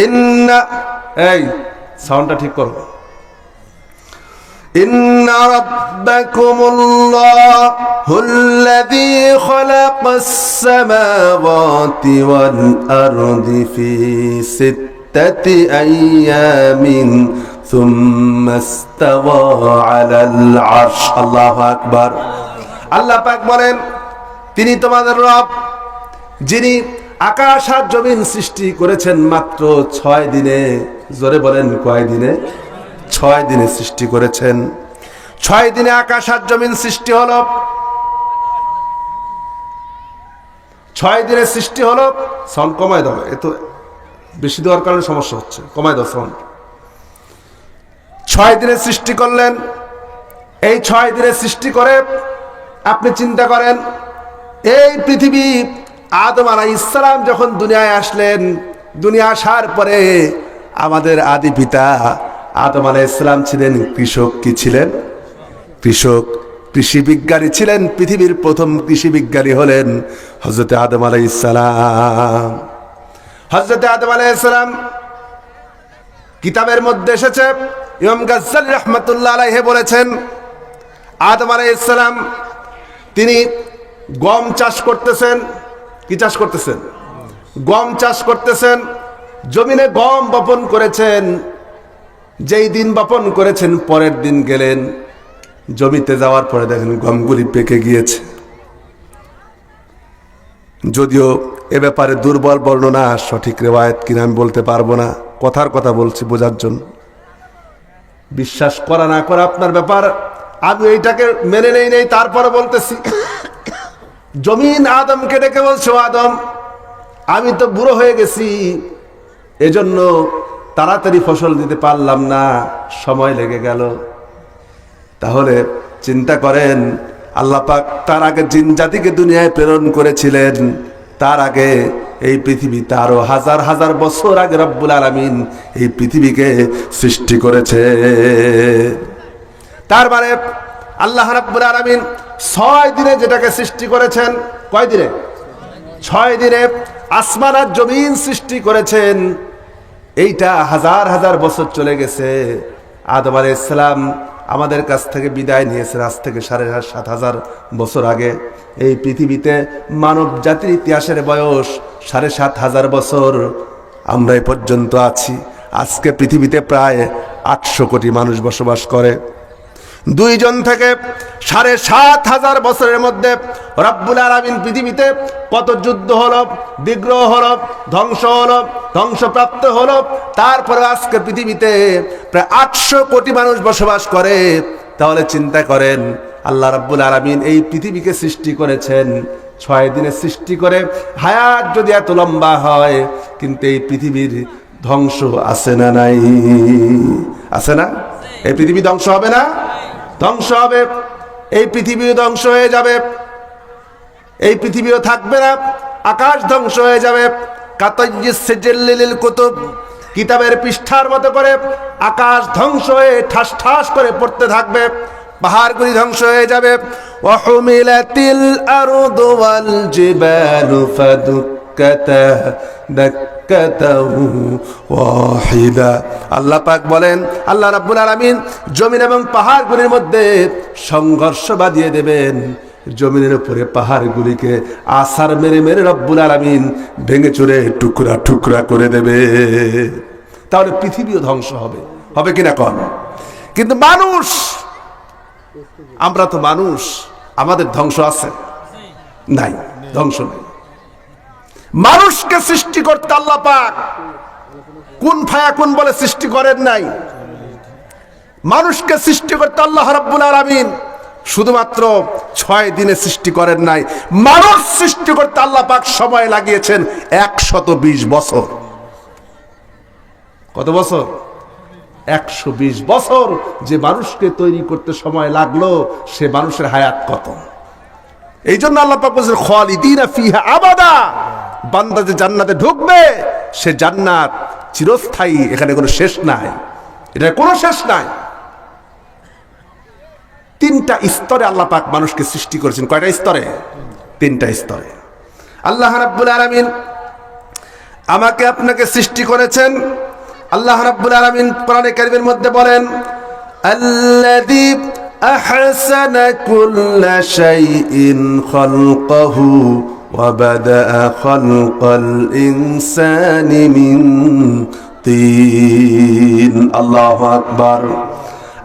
ইন্না, এই সাউন্ডটা ঠিক করো, ইন্না রাব্বাকুমুল্লাহুল্লাযী খালাকাস সামাওয়াতি ওয়াল আরদি ফি সিত্তাতি আইয়ামিন সুম্মা ইসতাওয়া আলাল আরশ। আল্লাহু আকবার। আল্লাহ পাক বলেন, তিনি তোমাদের রব, যিনি আকাশ আর জমিন সৃষ্টি করেছেন মাত্র 6 দিনে। জোরে বলেন কয় দিনে? 6 দিনে সৃষ্টি করেছেন। 6 দিনে আকাশ আর জমিন সৃষ্টি হলো। 6 দিনে সৃষ্টি হলো। সাউন্ড কমায় দাও, এত বেশি দেওয়ার কারণে সমস্যা হচ্ছে, কমায় দাও সাউন্ড। 6 দিনে সৃষ্টি করলেন। এই 6 দিনে সৃষ্টি করে আপনি চিন্তা করেন, এই পৃথিবী, আদম আলাইহিস সালাম যখন দুনিয়ায় আসলেন, দুনিয়া আসার পরে আমাদের আদি পিতা আদম আলাইহিস সালাম ছিলেন কৃষক। কি ছিলেন? কৃষক, কৃষি বিজ্ঞানী ছিলেন। পৃথিবীর প্রথম কৃষি বিজ্ঞানী হলেন হযরত আদম আলাইহিস সালাম। হযরত আদম আলাইহিস সালাম, কিতাবের মধ্যে এসেছে, ইমাম গাজ্জালী রাহমাতুল্লাহ আলাইহি বলেছেন, আদম আলাইহিস সালাম তিনি গম চাষ করতেছেন। কি চাষ করতেছেন? গম চাষ করতেছেন। জমিনে গম বপন করেছেন। যেই দিন বপন করেছেন, পরের দিন গেলেন জমিতে, যাওয়ার পরে দেখেন গমগুলি পেকে গিয়েছে। যদিও এ ব্যাপারে দুর্বল বর্ণনা, সঠিক রেওয়ায়েত কিনা আমি বলতে পারবো না, কথার কথা বলছি বোঝার জন্য। বিশ্বাস করা না করা আপনার ব্যাপার, আমি এইটাকে মেনে নেই, তারপরে বলতেছি। জমিন আদমকে ডেকে বলছে, আদম, আমি তো বুড়ো হয়ে গেছি, এজন্য তাড়াতাড়ি ফসল দিতে পারলাম না, সময় লেগে গেল। তাহলে চিন্তা করেন, আল্লাহ পাক তার আগে জিন জাতিকে দুনিয়ায় প্রেরণ করেছিলেন। তার আগে এই পৃথিবী, তারও হাজার হাজার বছর আগে রব্বুল আলামিন এই পৃথিবীকে সৃষ্টি করেছে। তার মানে আল্লাহ রাব্বুল আলামিন 6 দিনে যেটাকে সৃষ্টি করেছেন, কয় দিনে? 6 দিনে আসমান আর জমিন সৃষ্টি করেছেন। এইটা হাজার হাজার বছর চলে গেছে। আদম আলাইহিস সালাম আমাদের কাছ থেকে বিদায় নিয়েছেন আজ থেকে 7,500 বছর আগে। এই পৃথিবীতে মানব জাতির ইতিহাসের বয়স 7,500 বছর। আমরা এ পর্যন্ত আছি। আজকে পৃথিবীতে প্রায় 800 কোটি মানুষ বসবাস করে। 2 জন থেকে 7,500 বছরের মধ্যে রব্বুল আলামিন পৃথিবীতে কত যুদ্ধ হলো, বিগ্রহ হলো, ধ্বংস হলো, ধ্বংসপ্রাপ্ত হলো। তারপরে আজকে পৃথিবীতে প্রায় 800 কোটি মানুষ বসবাস করে। তাহলে চিন্তা করেন, আল্লাহ রাব্বুল আলামিন এই পৃথিবীকে সৃষ্টি করেছেন 6 দিনে সৃষ্টি করে। হায়াত যদি এত লম্বা হয়, কিন্তু এই পৃথিবীর ধ্বংস আছে না নাই? আছে না? এই পৃথিবী ধ্বংস হবে না? ধ্বংস হবে। এই পৃথিবী ধ্বংস হয়ে যাবে, এই পৃথিবীও থাকবে না, আকাশ ধ্বংস হয়ে যাবে। কাতাইয়িস সিজিল্লিল কুতুব, কিতাবের পৃষ্ঠার মতো করে আকাশ ধ্বংস হয়ে ঠাস ঠাস করে পড়তে থাকবে, পাহাড়গুলি ধ্বংস হয়ে যাবে। ওয়া হুমিলাতিল আরদু ওয়াল জিবালু ফাদুক্কাতা দাক্কাতাহু ওয়াহিদা। আল্লাহ পাক বলেন, আল্লাহ রাব্বুল আলামিন জমিন এবং পাহাড়গুলির মধ্যে সংঘর্ষ বাঁধিয়ে দেবেন। জমিনের উপরে পাহাড়গুলিকে আছাড় মেরে মেরে রব্বুল আলামিন ভেঙে চুরে টুকরা টুকরা করে দেবে। তাহলে পৃথিবীও ধ্বংস হবে, হবে কিনা কন? কিন্তু মানুষ, আমরা তো মানুষ, আমাদের ধ্বংস আছে? নাই, ধ্বংস নেই। মানুষকে সৃষ্টি করতে আল্লাহ পাক কুন ফায়াকুন বলে সৃষ্টি করেন নাই। মানুষকে সৃষ্টি করতে আল্লাহ রাব্বুল আলামিন শুধুমাত্র 6 দিনে সৃষ্টি করেন নাই, মানুষ সৃষ্টি করতে আল্লাহ পাক সময় লাগিয়েছেন 120 বছর। কত বছর? 120 বছর যে মানুষকে তৈরি করতে সময় লাগলো, সে মানুষের হায়াত কত। এই জন্য আল্লাহ পাক বলেছেন খালিদিনা ফিহা আবাদা, বান্দা যে জান্নাতে ঢুকবে সে জান্নাত চিরস্থায়ী, এখানে কোনো শেষ নাই, এটা কোনো শেষ নাই। 3টা স্তরে আল্লাহ পাক মানুষকে সৃষ্টি করেছেন। কয়টা স্তরে? 3টা স্তরে। আল্লাহ রাব্বুল আলামিন আমাকে আপনাকে সৃষ্টি করেছেন। আল্লাহ রাব্বুল আলামিন কোরআনে কারীমের মধ্যে বলেন আল্লাযী আহসানা কুল্লা শাইইন খালকাহু ওয়া বাদাআ খালকাল ইনসানি মিন তিন। আল্লাহু আকবার।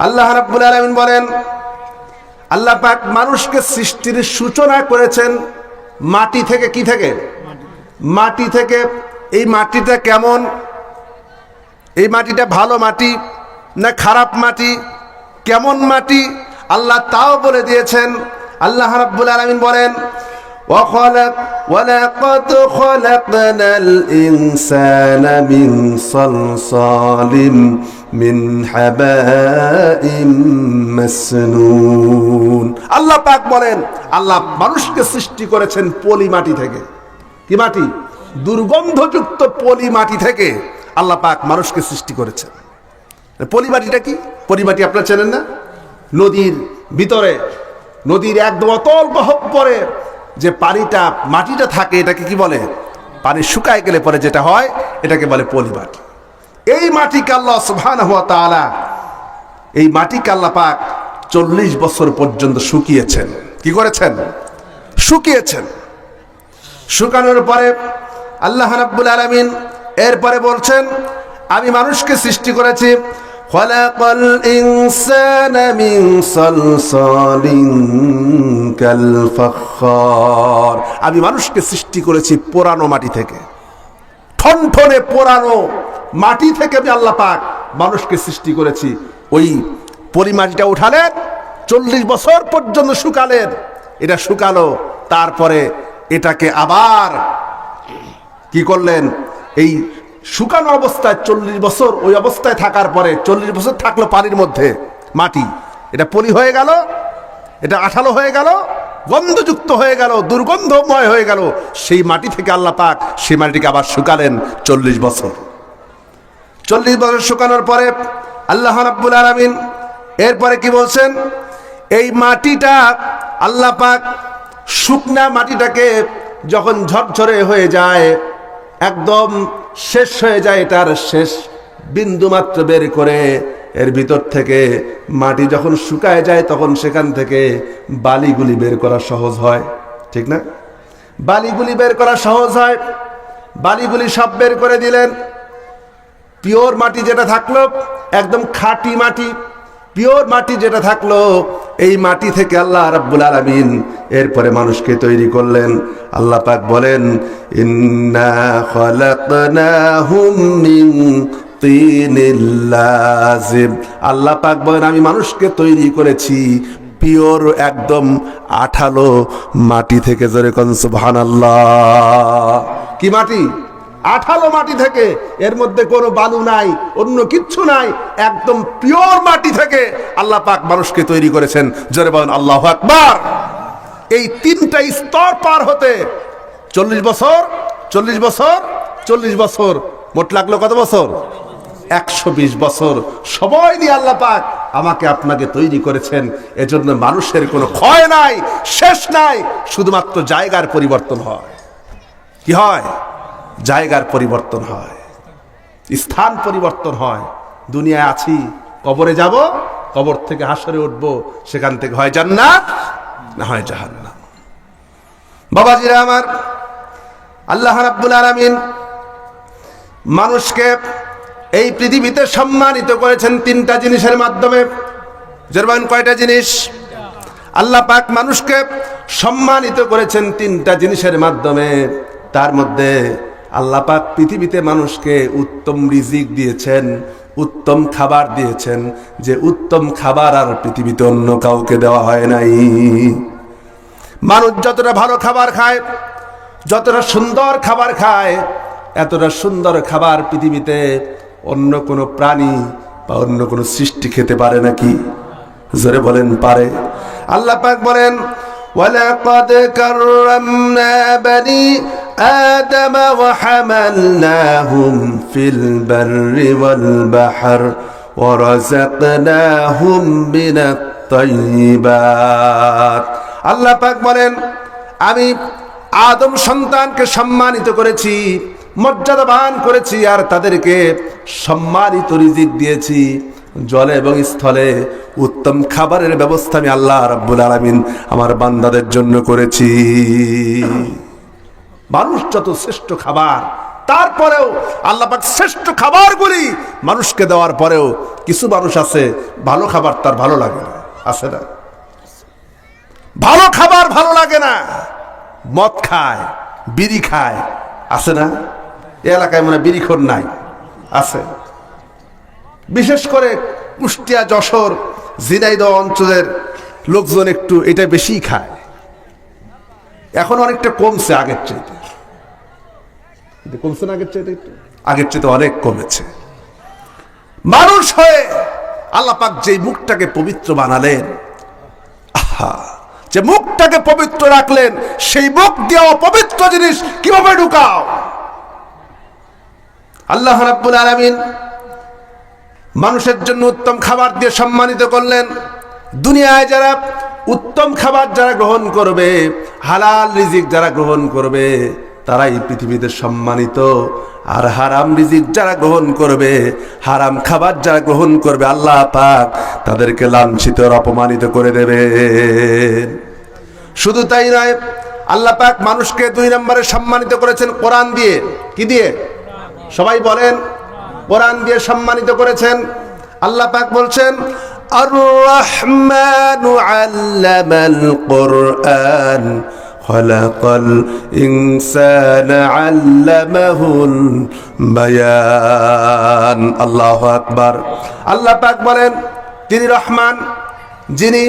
আল্লাহ রাব্বুল আলামিন বলেন আল্লাহ পাক মানুষকে সৃষ্টির সূচনা করেছেন মাটি থেকে। কি থেকে? মাটি থেকে। এই মাটিটা কেমন? এই মাটিটা ভালো মাটি না খারাপ মাটি? কেমন মাটি আল্লাহ তাও বলে দিয়েছেন। আল্লাহ রাব্বুল আলামিন বলেন وَلَقَدْ خَلَقْنَا الْإِنسَانَ مِنْ صَلْصَالٍ مِنْ حَمَإٍ مسنون। আল্লাহ পাক বলেন আল্লাহ মানুষকে সৃষ্টি করেছেন পলি মাটি থেকে। কি মাটি? দুর্গন্ধযুক্ত পলি মাটি থেকে আল্লাহ পাক মানুষকে সৃষ্টি করেছেন। পলি মাটিটা কি? পলি মাটি আপনারা চেনেন না? নদীর ভিতরে, নদীর একদম অতল গহ্বরে যে পানিটা মাটিটা থাকে, এটাকে কি বলে? পানি শুকায় গেলে পরে যেটা হয় এটাকে বলে পলি মাটি। এই মাটিকে আল্লাহ সুবহানাহু ওয়া তাআলা, এই মাটিকে আল্লাহ পাক 40 বছর পর্যন্ত শুকিয়েছেন। কি করেছেন? শুকিয়েছেন। শুকানোর পরে আল্লাহ রাব্বুল আলামিন এরপরে বলছেন আমি মানুষকে সৃষ্টি করেছি খলাকাল ইনসানা মিন সালসালিন কাল ফাখখার। আমি মানুষকে সৃষ্টি করেছি পোড়ানো মাটি থেকে, ঠনঠনে পোড়ানো মাটি থেকে আমি আল্লাহ পাক মানুষকে সৃষ্টি করেছি। ওই পলি মাটিটা উঠালেন, 40 বছর পর্যন্ত শুকালেন, এটা শুকালো, তারপরে এটাকে আবার কি করলেন? এই শুকানো অবস্থায় 40 বছর ওই অবস্থায় থাকার পরে 40 বছর থাকলো পানির মধ্যে মাটি, এটা পলি হয়ে গেল, এটা আঠালো হয়ে গেল, গন্ধযুক্ত হয়ে গেল, দুর্গন্ধময় হয়ে গেল। সেই মাটি থেকে আল্লাহ পাক সেই মাটিকে আবার শুকালেন 40 বছর। 40 বছর শুকানোর পরে আল্লাহ রাব্বুল আলামিন এরপরে কি বলছেন? এই মাটিটা আল্লাহ পাক শুকনা মাটিটাকে যখন ঝরঝরে হয়ে যায়, একদম শেষ হয়ে যায়, এটার শেষ বিন্দু মাত্র বের করে এর ভিতর থেকে মাটি যখন শুকায় যায় তখন সেখান থেকে বালিগুলি বের করা সহজ হয়। ঠিক না? বালিগুলি বের করা সহজ হয়। বালিগুলি সব বের করে দিলেন। পিওর মাটি যেটা থাকলো, একদম খাঁটি মাটি, পিওর মাটি যেটা থাকলো, এই মাটি থেকে আল্লাহ রাব্বুল আলামিন এরপরে মানুষকে তৈরি করলেন। আল্লাহ পাক বলেন ইন্না খালাকনাহুম মিন তিনিল লাযিব। আল্লাহ পাক বলেন আমি মানুষকে তৈরি করেছি পিওর একদম আঠালো মাটি থেকে। জোরে কোন সুবহানাল্লাহ। কি মাটি? আঠালো মাটি থেকে, এর মধ্যে কোনো বালু নাই, অন্য কিচ্ছু নাই, একদম পিওর মাটি থেকে আল্লাহ পাক মানুষকে তৈরি করেছেন। জোরে বলেন আল্লাহু আকবার। এই 3টা স্তর পার হতে 40 বছর, 40 বছর, 40 বছর, মোট লাগলো কত বছর? 120 বছর সময় দিয়ে আল্লাহ পাক আমাকে আপনাকে তৈরি করেছেন। এজন্য মানুষের কোনো ক্ষয় নাই, শেষ নাই, শুধুমাত্র জায়গার পরিবর্তন হয়। কি হয়? জায়গার পরিবর্তন হয়, স্থান পরিবর্তন হয়। দুনিয়ায় আছি, কবরে যাব, কবর থেকে হাসরে উঠব, সেখান থেকে হয় জান্নাত না হয় জাহান্নাম। বাবাজিরা আমার, আল্লাহ রাব্বুল আলামিন মানুষকে এই পৃথিবীতে সম্মানিত করেছেন 3টা জিনিসের মাধ্যমে। যেমন কয়টা জিনিস? আল্লাহ পাক মানুষকে সম্মানিত করেছেন 3টা জিনিসের মাধ্যমে। তার মধ্যে আল্লাহ পাক পৃথিবীতে মানুষকে উত্তম রিজিক দিয়েছেন, উত্তম খাবার দিয়েছেন, যে উত্তম খাবার আর পৃথিবীতে অন্য কাউকে দেওয়া হয় নাই। মানুষ যতটা ভালো খাবার খায়, যতটা সুন্দর খাবার খায়, এতটা সুন্দর খাবার পৃথিবীতে অন্য কোনো প্রাণী বা অন্য কোনো সৃষ্টি খেতে পারে নাকি? জোরে বলেন পারে? আল্লাহ পাক বলেন ওয়ালাকাদ কাররামনা বানি আদম ওয়া হামালনাহুম ফিল বাররি ওয়াল বাহর ওয়া রাযাকনাহুম মিনাত তাইয়্যিবাত। আল্লাহ পাক বলেন আমি আদম সন্তানকে সম্মানিত করেছি, মর্যাদাবান করেছি, আর তাদেরকে সম্মানিত রিজিক দিয়েছি। জলে এবং স্থলে উত্তম খাবারের ব্যবস্থা আমি আল্লাহ রাব্বুল আলামিন আমার বান্দাদের জন্য করেছি। মানুষ যত শ্রেষ্ঠ খাবার, তারপরেও আল্লাহ পাক শ্রেষ্ঠ খাবারগুলি মানুষকে দেওয়ার পরেও কিছু মানুষ আছে ভালো খাবার তার ভালো লাগে না, আছে না? ভালো খাবার ভালো লাগে না, মদ খায়, বিড়ি খায়, আছে না? এই এলাকায় মনে বিড়িখোর নাই, আছে। বিশেষ করে কুষ্টিয়া, যশোর, ঝিনাইদহ অঞ্চলের লোকজন একটু এটা বেশি খায়। এখন অনেকটা কমছে আগের চাইতে, কমছে না আগের চাইতে? আগের চাইতে অনেক কমেছে। মানুষ হয়ে আল্লাহ পাক যে মুখটাকে পবিত্র বানালেন, আহা, যে মুখটাকে পবিত্র রাখলেন, সেই মুখ দিয়ে অপবিত্র জিনিস কিভাবে ঢুকাও? আল্লাহ রাব্বুল আলামিন মানুষের জন্য উত্তম খাবার দিয়ে সম্মানিত করলেন। দুনিয়ায় যারা উত্তম খাবার যারা গ্রহণ করবে, হালাল রিজিক যারা গ্রহণ করবে, তারাই পৃথিবীতে সম্মানিত। আর হারাম রিজিক যারা গ্রহণ করবে, হারাম খাবার যারা গ্রহণ করবে, আল্লাহ পাক তাদেরকে লাঞ্ছিত আর অপমানিত করে দেবে। শুধু তাই নয়, আল্লাহ পাক মানুষকে 2 নম্বরে সম্মানিত করেছেন কোরআন দিয়ে। কি দিয়ে? সবাই বলেন, কোরআন দিয়ে সম্মানিত করেছেন। আল্লাহ পাক বলছেন আর রহমানু আল্লামাল কুরআন খালাকাল ইনসানা আল্লামাহুল বায়ান। আল্লাহু আকবার। আল্লাহ পাক বলেন তিনি রহমান, যিনি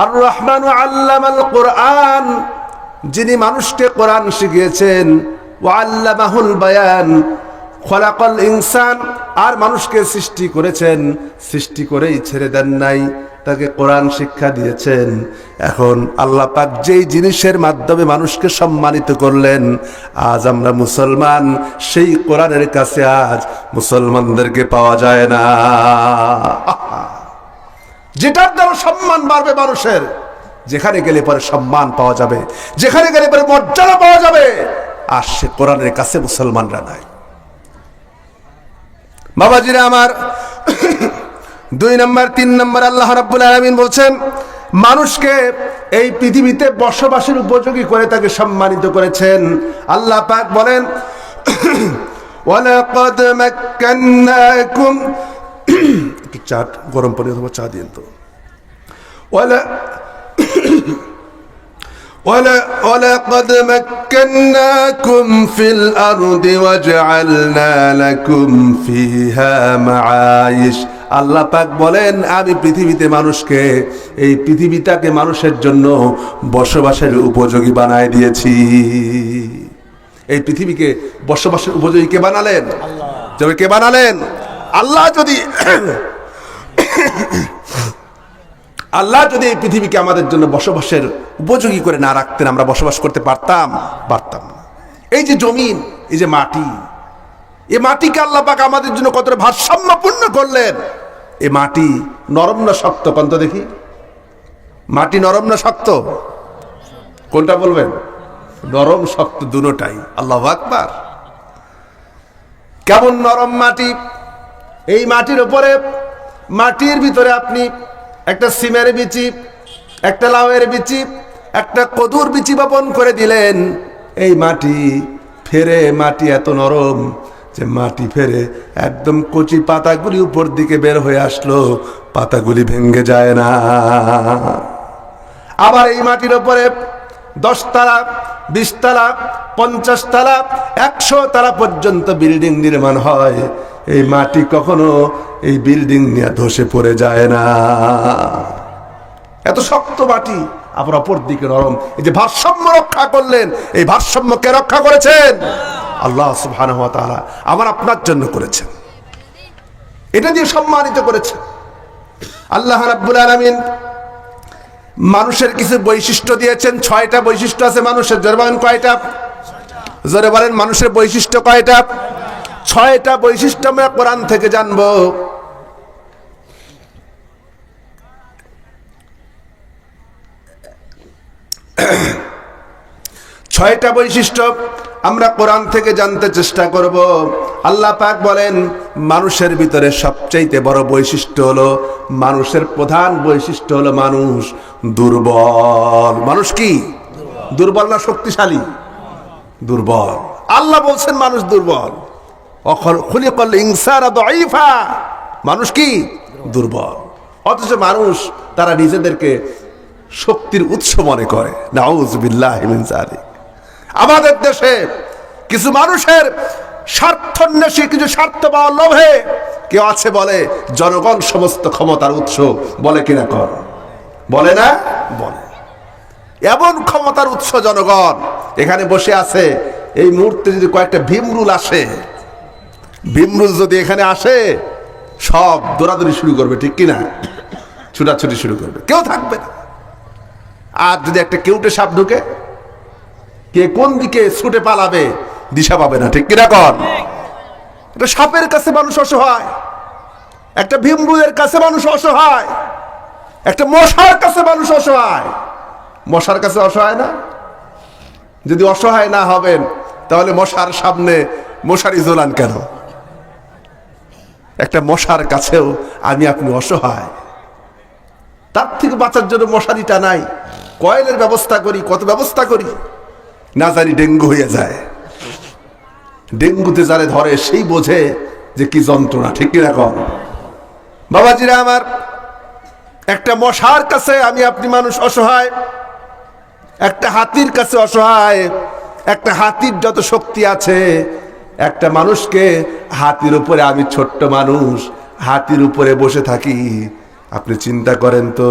আর রহমানু আল্লামাল কুরআন, যিনি মানুষকে কোরআন শিখিয়েছেন, ওয়া আল্লামাহুল বায়ান, খলাকাল ইনসান, আর মানুষকে সৃষ্টি করেছেন, সৃষ্টি করেই ছেড়ে দেন নাই, তাকে কোরআন শিক্ষা দিয়েছেন। এখন আল্লাহ পাক যেই জিনিসের মাধ্যমে মানুষকে সম্মানিত করলেন, আজ আমরা মুসলমান, সেই কোরআনের কাছে আজ মুসলমানদেরকে পাওয়া যায় না। যেটার দ্বারা সম্মান বাড়বে মানুষের, যেখানে গেলে পরে সম্মান পাওয়া যাবে, যেখানে গেলে পরে মর্যাদা পাওয়া যাবে, আর সে কোরআনের কাছে মুসলমানরা নাই। বাবাজিরা আমার, 2 নম্বর 3 নম্বর আল্লাহ রাব্বুল আলামিন বলছেন মানুষকে এই পৃথিবীতে বসবাসের উপযোগী করে তাকে সম্মানিত করেছেন। আল্লাহ পাক বলেন ওয়ালাকাদ মাক্কান্নাকুম, একটু চা গরম পানি অথবা চা দিন তো। ولقد مكناكم في الأرض وجعلنا لكم فيها معايش। আল্লাহ পাক বলেন আমি পৃথিবীতে মানুষকে, এই পৃথিবীটাকে মানুষের জন্য বসবাসের উপযোগী বানায় দিয়েছি। এই পৃথিবীকে বসবাসের উপযোগী কে বানালেন? আল্লাহ। কে বানালেন? আল্লাহ। আল্লাহ যদি এই পৃথিবীকে আমাদের জন্য বসবাসের উপযোগী করে না রাখতেন, আমরা বসবাস করতে পারতাম না। এই যে জমিন, এই যে মাটি, এই মাটিকে আল্লাহ পাক আমাদের জন্য কতটা ভারসাম্যপূর্ণ করলেন। এই মাটি নরম না শক্ত? কোন তো দেখি, মাটি নরম না শক্ত? কোনটা বলবেন? নরম শক্ত দুটোটাই। আল্লাহু আকবার। কেমন নরম মাটি! এই মাটির উপরে, মাটির ভিতরে আপনি একটা সিমের বিচি, একটা লাউয়ের বিচি, একটা কদুর বিচি বপন করে দিলেন, এই মাটি ফেরে, মাটি এত নরম যে মাটি ফেরে একদম কচি পাতাগুলি উপর দিকে বের হয়ে আসলো, পাতাগুলি ভেঙে যায় না। আবার এই মাটির উপরে 10 তালা, 20 তালা, 50 তালা, 100 তালা পর্যন্ত বিল্ডিং নির্মাণ হয়, এই মাটি কখনো এই বিল্ডিং নিয়ে ধসে পড়ে যায় না। এত শক্ত মাটি, আবার অপর দিকে নরম। এই যে ভারসাম্য রক্ষা করলেন, এই ভারসাম্য কে রক্ষা করেছেন? আল্লাহ সুবহানাহু ওয়া তাআলা আমার আপনার জন্য করেছেন, এটা দিয়ে সম্মানিত করেছেন। আল্লাহ রাব্বুল আলামিন মানুষের কিছু বৈশিষ্ট্য দিয়েছেন। 6টা বৈশিষ্ট্য আছে মানুষের। জোরে বলেন কয়টা? জোরে বলেন মানুষের বৈশিষ্ট্য কয়টা? 6টা বৈশিষ্ট্য আমরা কোরআন থেকে জানবো। ছয়টা বৈশিষ্ট্য আমরা কোরআন থেকে জানতে চেষ্টা করব। আল্লাহ পাক বলেন মানুষের ভিতরে সবচাইতে বড় বৈশিষ্ট্য হলো, মানুষের প্রধান বৈশিষ্ট্য হলো মানুষ দুর্বল। মানুষ কি দুর্বল না শক্তিশালী? দুর্বল। আল্লাহ বলছেন মানুষ দুর্বল। খুলিকাল ইনসানু দাঈফা, মানুষ কি দুর্বল। অথচ মানুষ তারা নিজেদেরকে শক্তির উৎস মনে করে। নাউযু বিল্লাহি মিন যালিক। আমাদের দেশে কিছু মানুষের স্বার্থান্বেষী, কিছু স্বার্থ পাওয়ার লোভে কেউ আছে বলে জনগণ সমস্ত ক্ষমতার উৎস। বলে কিনা কর? বলে না? বলে। এমন ক্ষমতার উৎস জনগণ এখানে বসে আছে। এই মুহূর্তে যদি কয়েকটা ভীমরুল আসে, ভীমরুল যদি এখানে আসে, সব দৌড়াদৌড়ি শুরু করবে, ঠিক কিনা? ছুটাছুটি শুরু করবে, কেউ থাকবে না। আর যদি একটা কেউটে সাপ ঢুকে, কে কোন দিকে ছুটে পালাবে দিশা পাবে না, ঠিক কিনা কর? একটা সাপের কাছে মানুষ অসহায়, একটা ভীমরুলের কাছে মানুষ অসহায়, একটা মশার কাছে মানুষ অসহায়। মশার কাছে অসহায় না? যদি অসহায় না হবেন তাহলে মশার সামনে মশারি ঝোলান কেন? একটা মশার কাছেও আমি আপনি অসহায়। তার থেকে বাঁচার জন্য মশারিটা নাই, কয়েলের ব্যবস্থা করি, কত ব্যবস্থা করি, না জানি ডেঙ্গু হয়ে যায়। ডেঙ্গুতে যারে ধরে সেই বোঝে যে কি যন্ত্রণা, ঠিক কিনা কম? বাবাজিরা আমার, একটা মশার কাছে আমি আপনি মানুষ অসহায়, একটা হাতির কাছে অসহায়। একটা হাতির যত শক্তি আছে, একটা মানুষকে হাতির উপরে, আমি ছোট্ট মানুষ হাতির উপরে বসে থাকি, আপনি চিন্তা করেন তো,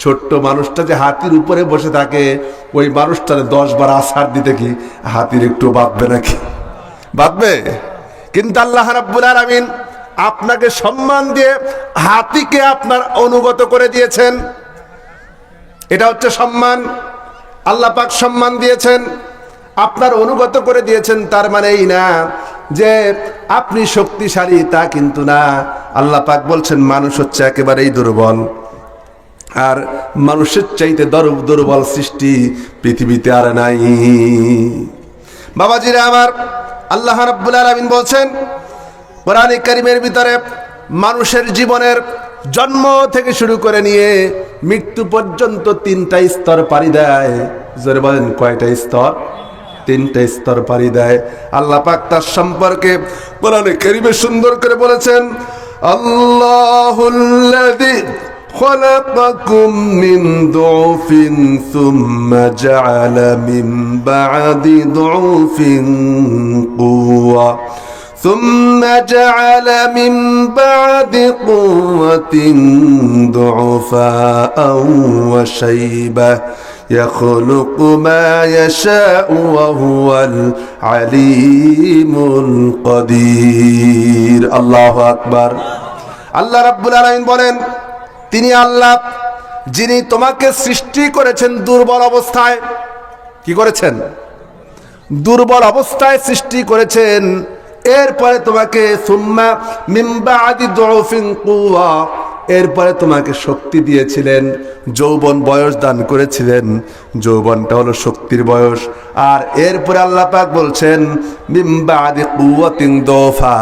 ছোট্ট মানুষটা যে হাতির উপরে বসে থাকে, ওই মানুষটার 10 বার আছাড় দিতে কি হাতির একটু বাঁধবে নাকি? বাঁধবে? কিন্তু আল্লাহ রাব্বুল আলামিন আপনাকে সম্মান দিয়ে হাতিকে আপনার অনুগত করে দিয়েছেন। এটা হচ্ছে সম্মান। আল্লাহ পাক সম্মান দিয়েছেন, আপনার অনুগত করে দিয়েছেন। তার মানে এই না যে আপনি শক্তিশালী, তা কিন্তু না। আল্লাহ পাক বলছেন মানুষ হচ্ছে একেবারেই দুর্বল, আর মানুষের চাইতে দুর্বল সৃষ্টি পৃথিবীতে আর নাই। বাবাজিরা আমার, আল্লাহ রাব্বুল আলামিন বলছেন কোরআনে কারীমের ভিতরে মানুষের জীবনের জন্ম থেকে শুরু করে নিয়ে মৃত্যু পর্যন্ত 3টা স্তর পাড়ি দেয়। জোরে বলেন কয়টা স্তর? 3টা স্তর পাড়ি দেয়। আল্লাহ পাক তার সম্পর্কে কোরআনে কারীমে সুন্দর করে বলেছেন, আল্লাহুল্লাযী خلقكم من ضعف ثم جعل من بعد ضعف قوة ثم جعل من بعد قوة ضعفاء وشيبة يخلق ما يشاء وهو العليم القدير। الله أكبر। আল্লাহ রাব্বুল আলামিন বলেন, তিনি আল্লাহ যিনি তোমাকে সৃষ্টি করেছেন দুর্বল অবস্থায়। কি করেছেন? দুর্বল অবস্থায় সৃষ্টি করেছেন। এরপরে তোমাকে সুম্মা মিন বাদি দুউফিন কুওয়া, এরপরে তোমাকে শক্তি দিয়েছিলেন, যৌবন বয়স দান করেছিলেন। যৌবনটা হলো শক্তির বয়স। আর এরপরে আল্লাহ পাক বলছেন মিন বাদি কুওয়াতিন দুফা,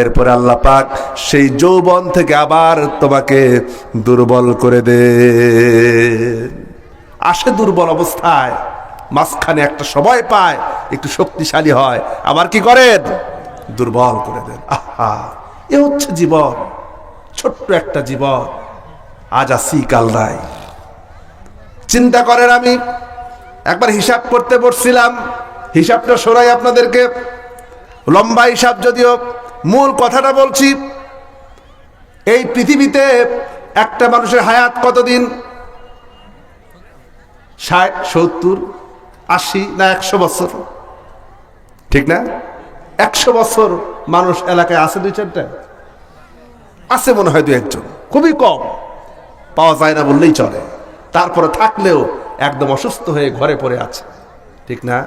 এরপরে আল্লাহ পাক সেই যৌবন থেকে আবার তোমাকে দুর্বল করে দেন। আসে দুর্বল অবস্থায়, মাঝখানে একটা সময় পায়, একটু শক্তিশালী হয়, আবার কি করেন? দুর্বল করে দেন। আহা, এ হচ্ছে জীবন। ছোট্ট একটা জীবন, আজ আসি কাল নাই। চিন্তা করেন, আমি একবার হিসাব করতে বসছিলাম, হিসাবটা শোনাই আপনাদেরকে, লম্বা হিসাব যদিও, মূল কথাটা বলছি। এই পৃথিবীতে একটা মানুষের হায়াত কতদিন? 60, 70, 80 না 100 বছর, ঠিক না? 100 বছর মানুষ এলাকায় আছে, 2-4টা আছে মনে হয়, 2-1 জন, খুবই কম, পাওয়া যায় না বললেই চলে। তারপরে থাকলেও একদম অসুস্থ হয়ে ঘরে পড়ে আছে, ঠিক না?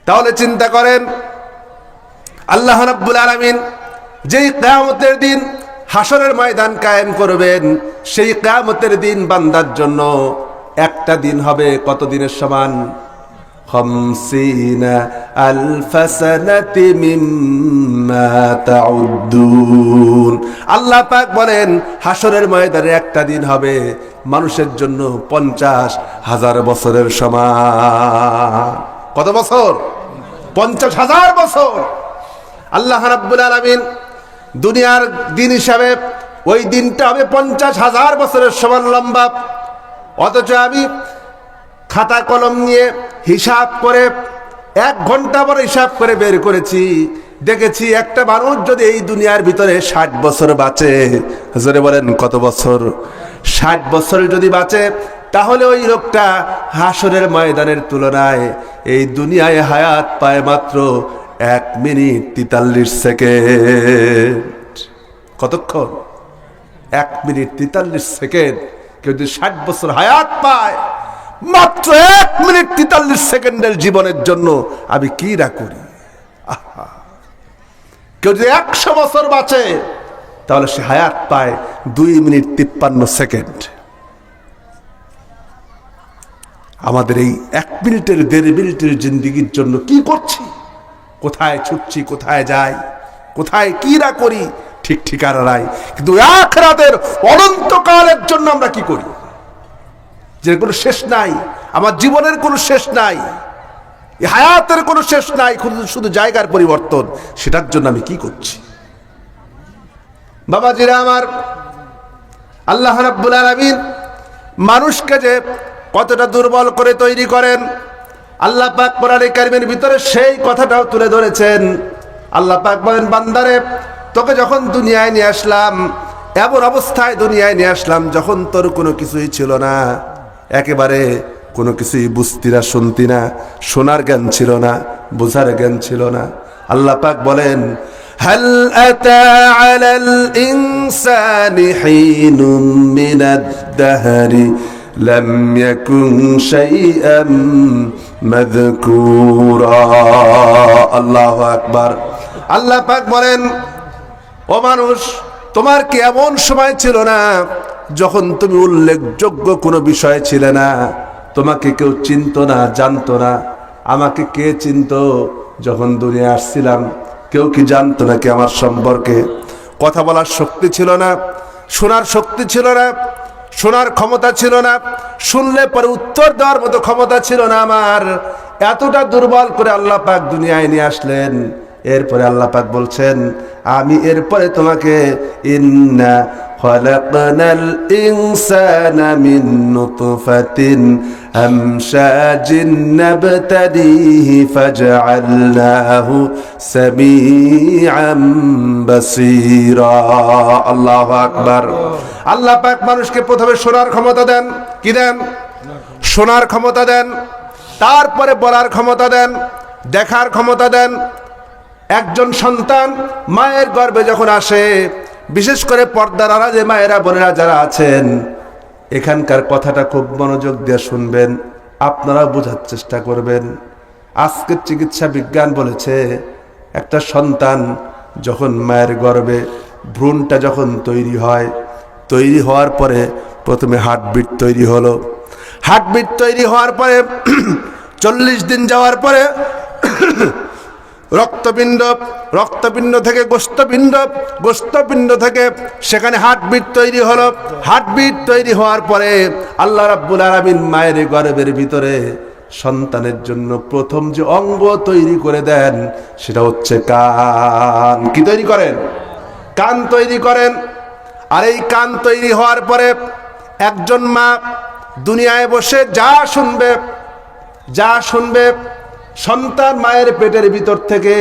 তাহলে চিন্তা করেন, আল্লাহ রাব্বুল আলামিন যেই কিয়ামতের দিন হাসরের ময়দান কায়েম করবেন, সেই কিয়ামতের দিন বান্দার জন্য একটা দিন হবে কত দিনের সমান? 50 আলফ সানাতি মিম্মা তাউদ্দুন। আল্লাহ পাক বলেন হাসরের ময়দানে একটা দিন হবে মানুষের জন্য 50,000 বছরের সমান। কত বছর? 50,000 বছর। আল্লাহ রাব্বুল আলামিন দুনিয়ার দিন হিসাবে ওই দিনটা হবে 50,000 বছরের সমান লম্বা। অথচ আমি খাতা কলম নিয়ে হিসাব করে 1 ঘন্টা পর হিসাব করে বের করেছি, দেখেছি একটা মানুষ যদি এই দুনিয়ার ভিতরে 60 বছর বাঁচে, হুজুরে বলেন কত বছর? 60 বছর যদি বাঁচে, তাহলে ওই লোকটা হাসরের ময়দানের তুলনায় এই দুনিয়ায় হায়াত পায় মাত্র 1 মিনিট 43 সেকেন্ড। কতক্ষণ? 1 মিনিট 43 সেকেন্ড। কেউ যদি 60 বছর হায়াত পায়, মাত্র 1 মিনিট 43 সেকেন্ডের জীবনের জন্য আমি কি না করি। কেউ যদি 100 বছর বাঁচে, তাহলে সে হায়াত পায় 2 মিনিট 53 সেকেন্ড। আমাদের এই 1 মিনিটের 1.5 মিনিটের জিন্দেগির জন্য কি করছি? কোথায় ছুটছি, কোথায় যাই, কোথায় কি না করি, ঠিক ঠিকানা নাই। কিন্তু আখিরাতের অনন্তকালের জন্য আমরা কি করি, যে কোনো শেষ নাই, আমার জীবনের কোনো শেষ নাই, এই হায়াতের কোনো শেষ নাই, শুধু জায়গার পরিবর্তন। সেটার জন্য আমি কি করছি? বাবাজিরা আমার, আল্লাহ রাব্বুল আলামিন মানুষকে যে কতটা দুর্বল করে তৈরি করেন, আল্লাহ পাক কোরআনে কারিমের ভিতরে সেই কথাটাও তুলে ধরেছেন। আল্লাহ পাক বলেন, বান্দারে তোকে যখন দুনিয়ায় নিয়ে আসলাম, এমন অবস্থায় দুনিয়ায় নিয়ে আসলাম যখন তোর কোনো কিছুই ছিল না, একেবারে কোনো কিছুই বুঝতি না, শুনতি না, শোনার জ্ঞান ছিল না, বোঝার জ্ঞান ছিল না। আল্লাহ পাক বলেন, হাল আতা আলাল ইনসানি হিনুম মিনাদ দাহরি লাম ইয়াকুন শাইআম মাযকুরা। আল্লাহু আকবার। আল্লাহ পাক বলেন, ও মানুষ, তোমার কি এমন সময় ছিল না যখন তুমি উল্লেখযোগ্য কোনো বিষয় ছিলে না, তোমাকে কেউ চিনতো না, জানতো না? আমাকে কে চিনতো যখন দুনিয়া আসছিলাম? কেউ কি জানতো নাকি আমার সম্পর্কে? কথা বলার শক্তি ছিল না, শোনার শক্তি ছিল না, শোনার ক্ষমতা ছিল না, শুনলে পরে উত্তর দেওয়ার মতো ক্ষমতা ছিল না আমার। এতটা দুর্বল করে আল্লাহ পাক দুনিয়ায় নিয়ে আসলেন। এরপরে আল্লাহ পাক বলছেন, আমি এরপরে তোমাকে ইন্না খালাকনাল ইনসানা মিন নুতফাতিন আমশাজিন নাবতালিহি ফাজআলনাহু সামিআম বাসীরা। আল্লাহু আকবার। আল্লাহ পাক মানুষকে প্রথমে শোনার ক্ষমতা দেন। কি দেন? শোনার ক্ষমতা দেন, তারপরে বলার ক্ষমতা দেন, দেখার ক্ষমতা দেন। একজন সন্তান মায়ের গর্ভে যখন আসে, বিশেষ করে পর্দার আড়ালে মায়েরা বোনেরা যারা আছেন, এখানকার কথাটা খুব মনোযোগ দিয়ে শুনবেন, আপনারা বোঝার চেষ্টা করবেন। আজকের চিকিৎসা বিজ্ঞান বলেছে, একটা সন্তান যখন মায়ের গর্ভে ভ্রূণটা যখন তৈরি হয়, তৈরি হওয়ার পরে প্রথমে হার্টবিট তৈরি হলো। হার্টবিট তৈরি হওয়ার পরে 40 দিন যাওয়ার পরে রক্তপিণ্ড, রক্তপিণ্ড থেকে গোস্তপিণ্ড, গোস্তপিণ্ড থেকে সেখানে হার্টবিট তৈরি হলো। হার্টবিট তৈরি হওয়ার পরে আল্লাহ রাব্বুল আলামিন মায়ের গর্ভের ভিতরে সন্তানের জন্য প্রথম যে অঙ্গ তৈরি করে দেন, সেটা হচ্ছে কান। কি তৈরি করেন? কান তৈরি করেন। আর এই কান তৈরি হওয়ার পরে একজন মা দুনিয়ায় বসে যা শুনবে যা শুনবে, সন্তান মায়ের পেটের ভিতর থেকে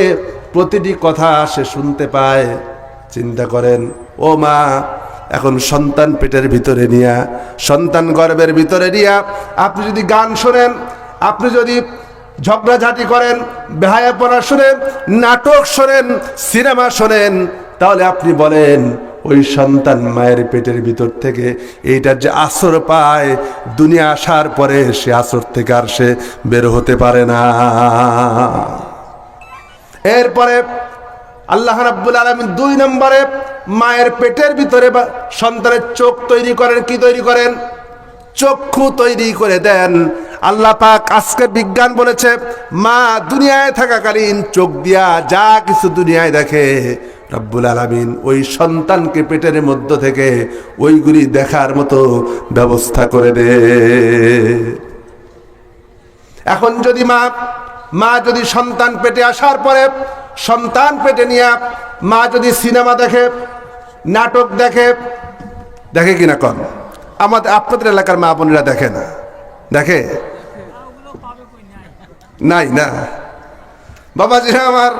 প্রতিটি কথা সে শুনতে পায়। চিন্তা করেন, ও মা, এখন সন্তান পেটের ভিতরে নিয়া, সন্তান গর্ভের ভিতরে নিয়া আপনি যদি গান শোনেন, আপনি যদি ঝগড়াঝাটি করেন, বেহায়াপনা শোনেন, নাটক শোনেন, সিনেমা শোনেন, তাহলে আপনি বলেন ওই সন্তান মায়ের পেটের ভিতর থেকে এইটার যে আসর পায়, দুনিয়া আসার পরে সে আসর থেকে আর সে বের হতে পারে না। এরপরে আল্লাহ রাব্বুল আলামিন 2 নম্বরে মায়ের পেটের ভিতরে সন্তানের চোখ তৈরি করেন। কি তৈরি করেন? চক্ষু তৈরি করে দেন। আল্লাহ পাক আজকে বিজ্ঞান বলেছে, মা দুনিয়ায় থাকাকালীন চোখ দিয়া যা কিছু দুনিয়ায় দেখে, রব্বুল আলামিন ওই সন্তানকে পেটের মধ্য থেকে ওইগুলি দেখার মতো ব্যবস্থা করে দে। এখন যদি মা যদি সন্তান পেটে আসার পরে, সন্তান পেটে নিয়ে মা যদি সিনেমা দেখে, নাটক দেখে কিনা কন? আপনাদের এলাকার মা বোনেরা দেখে না? দেখে? নাই না বাবাজি আমার।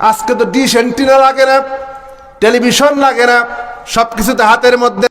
আজকে তো ডিশ এন্টিনা লাগে না, টেলিভিশন লাগে না, সবকিছুতে হাতের মধ্যে।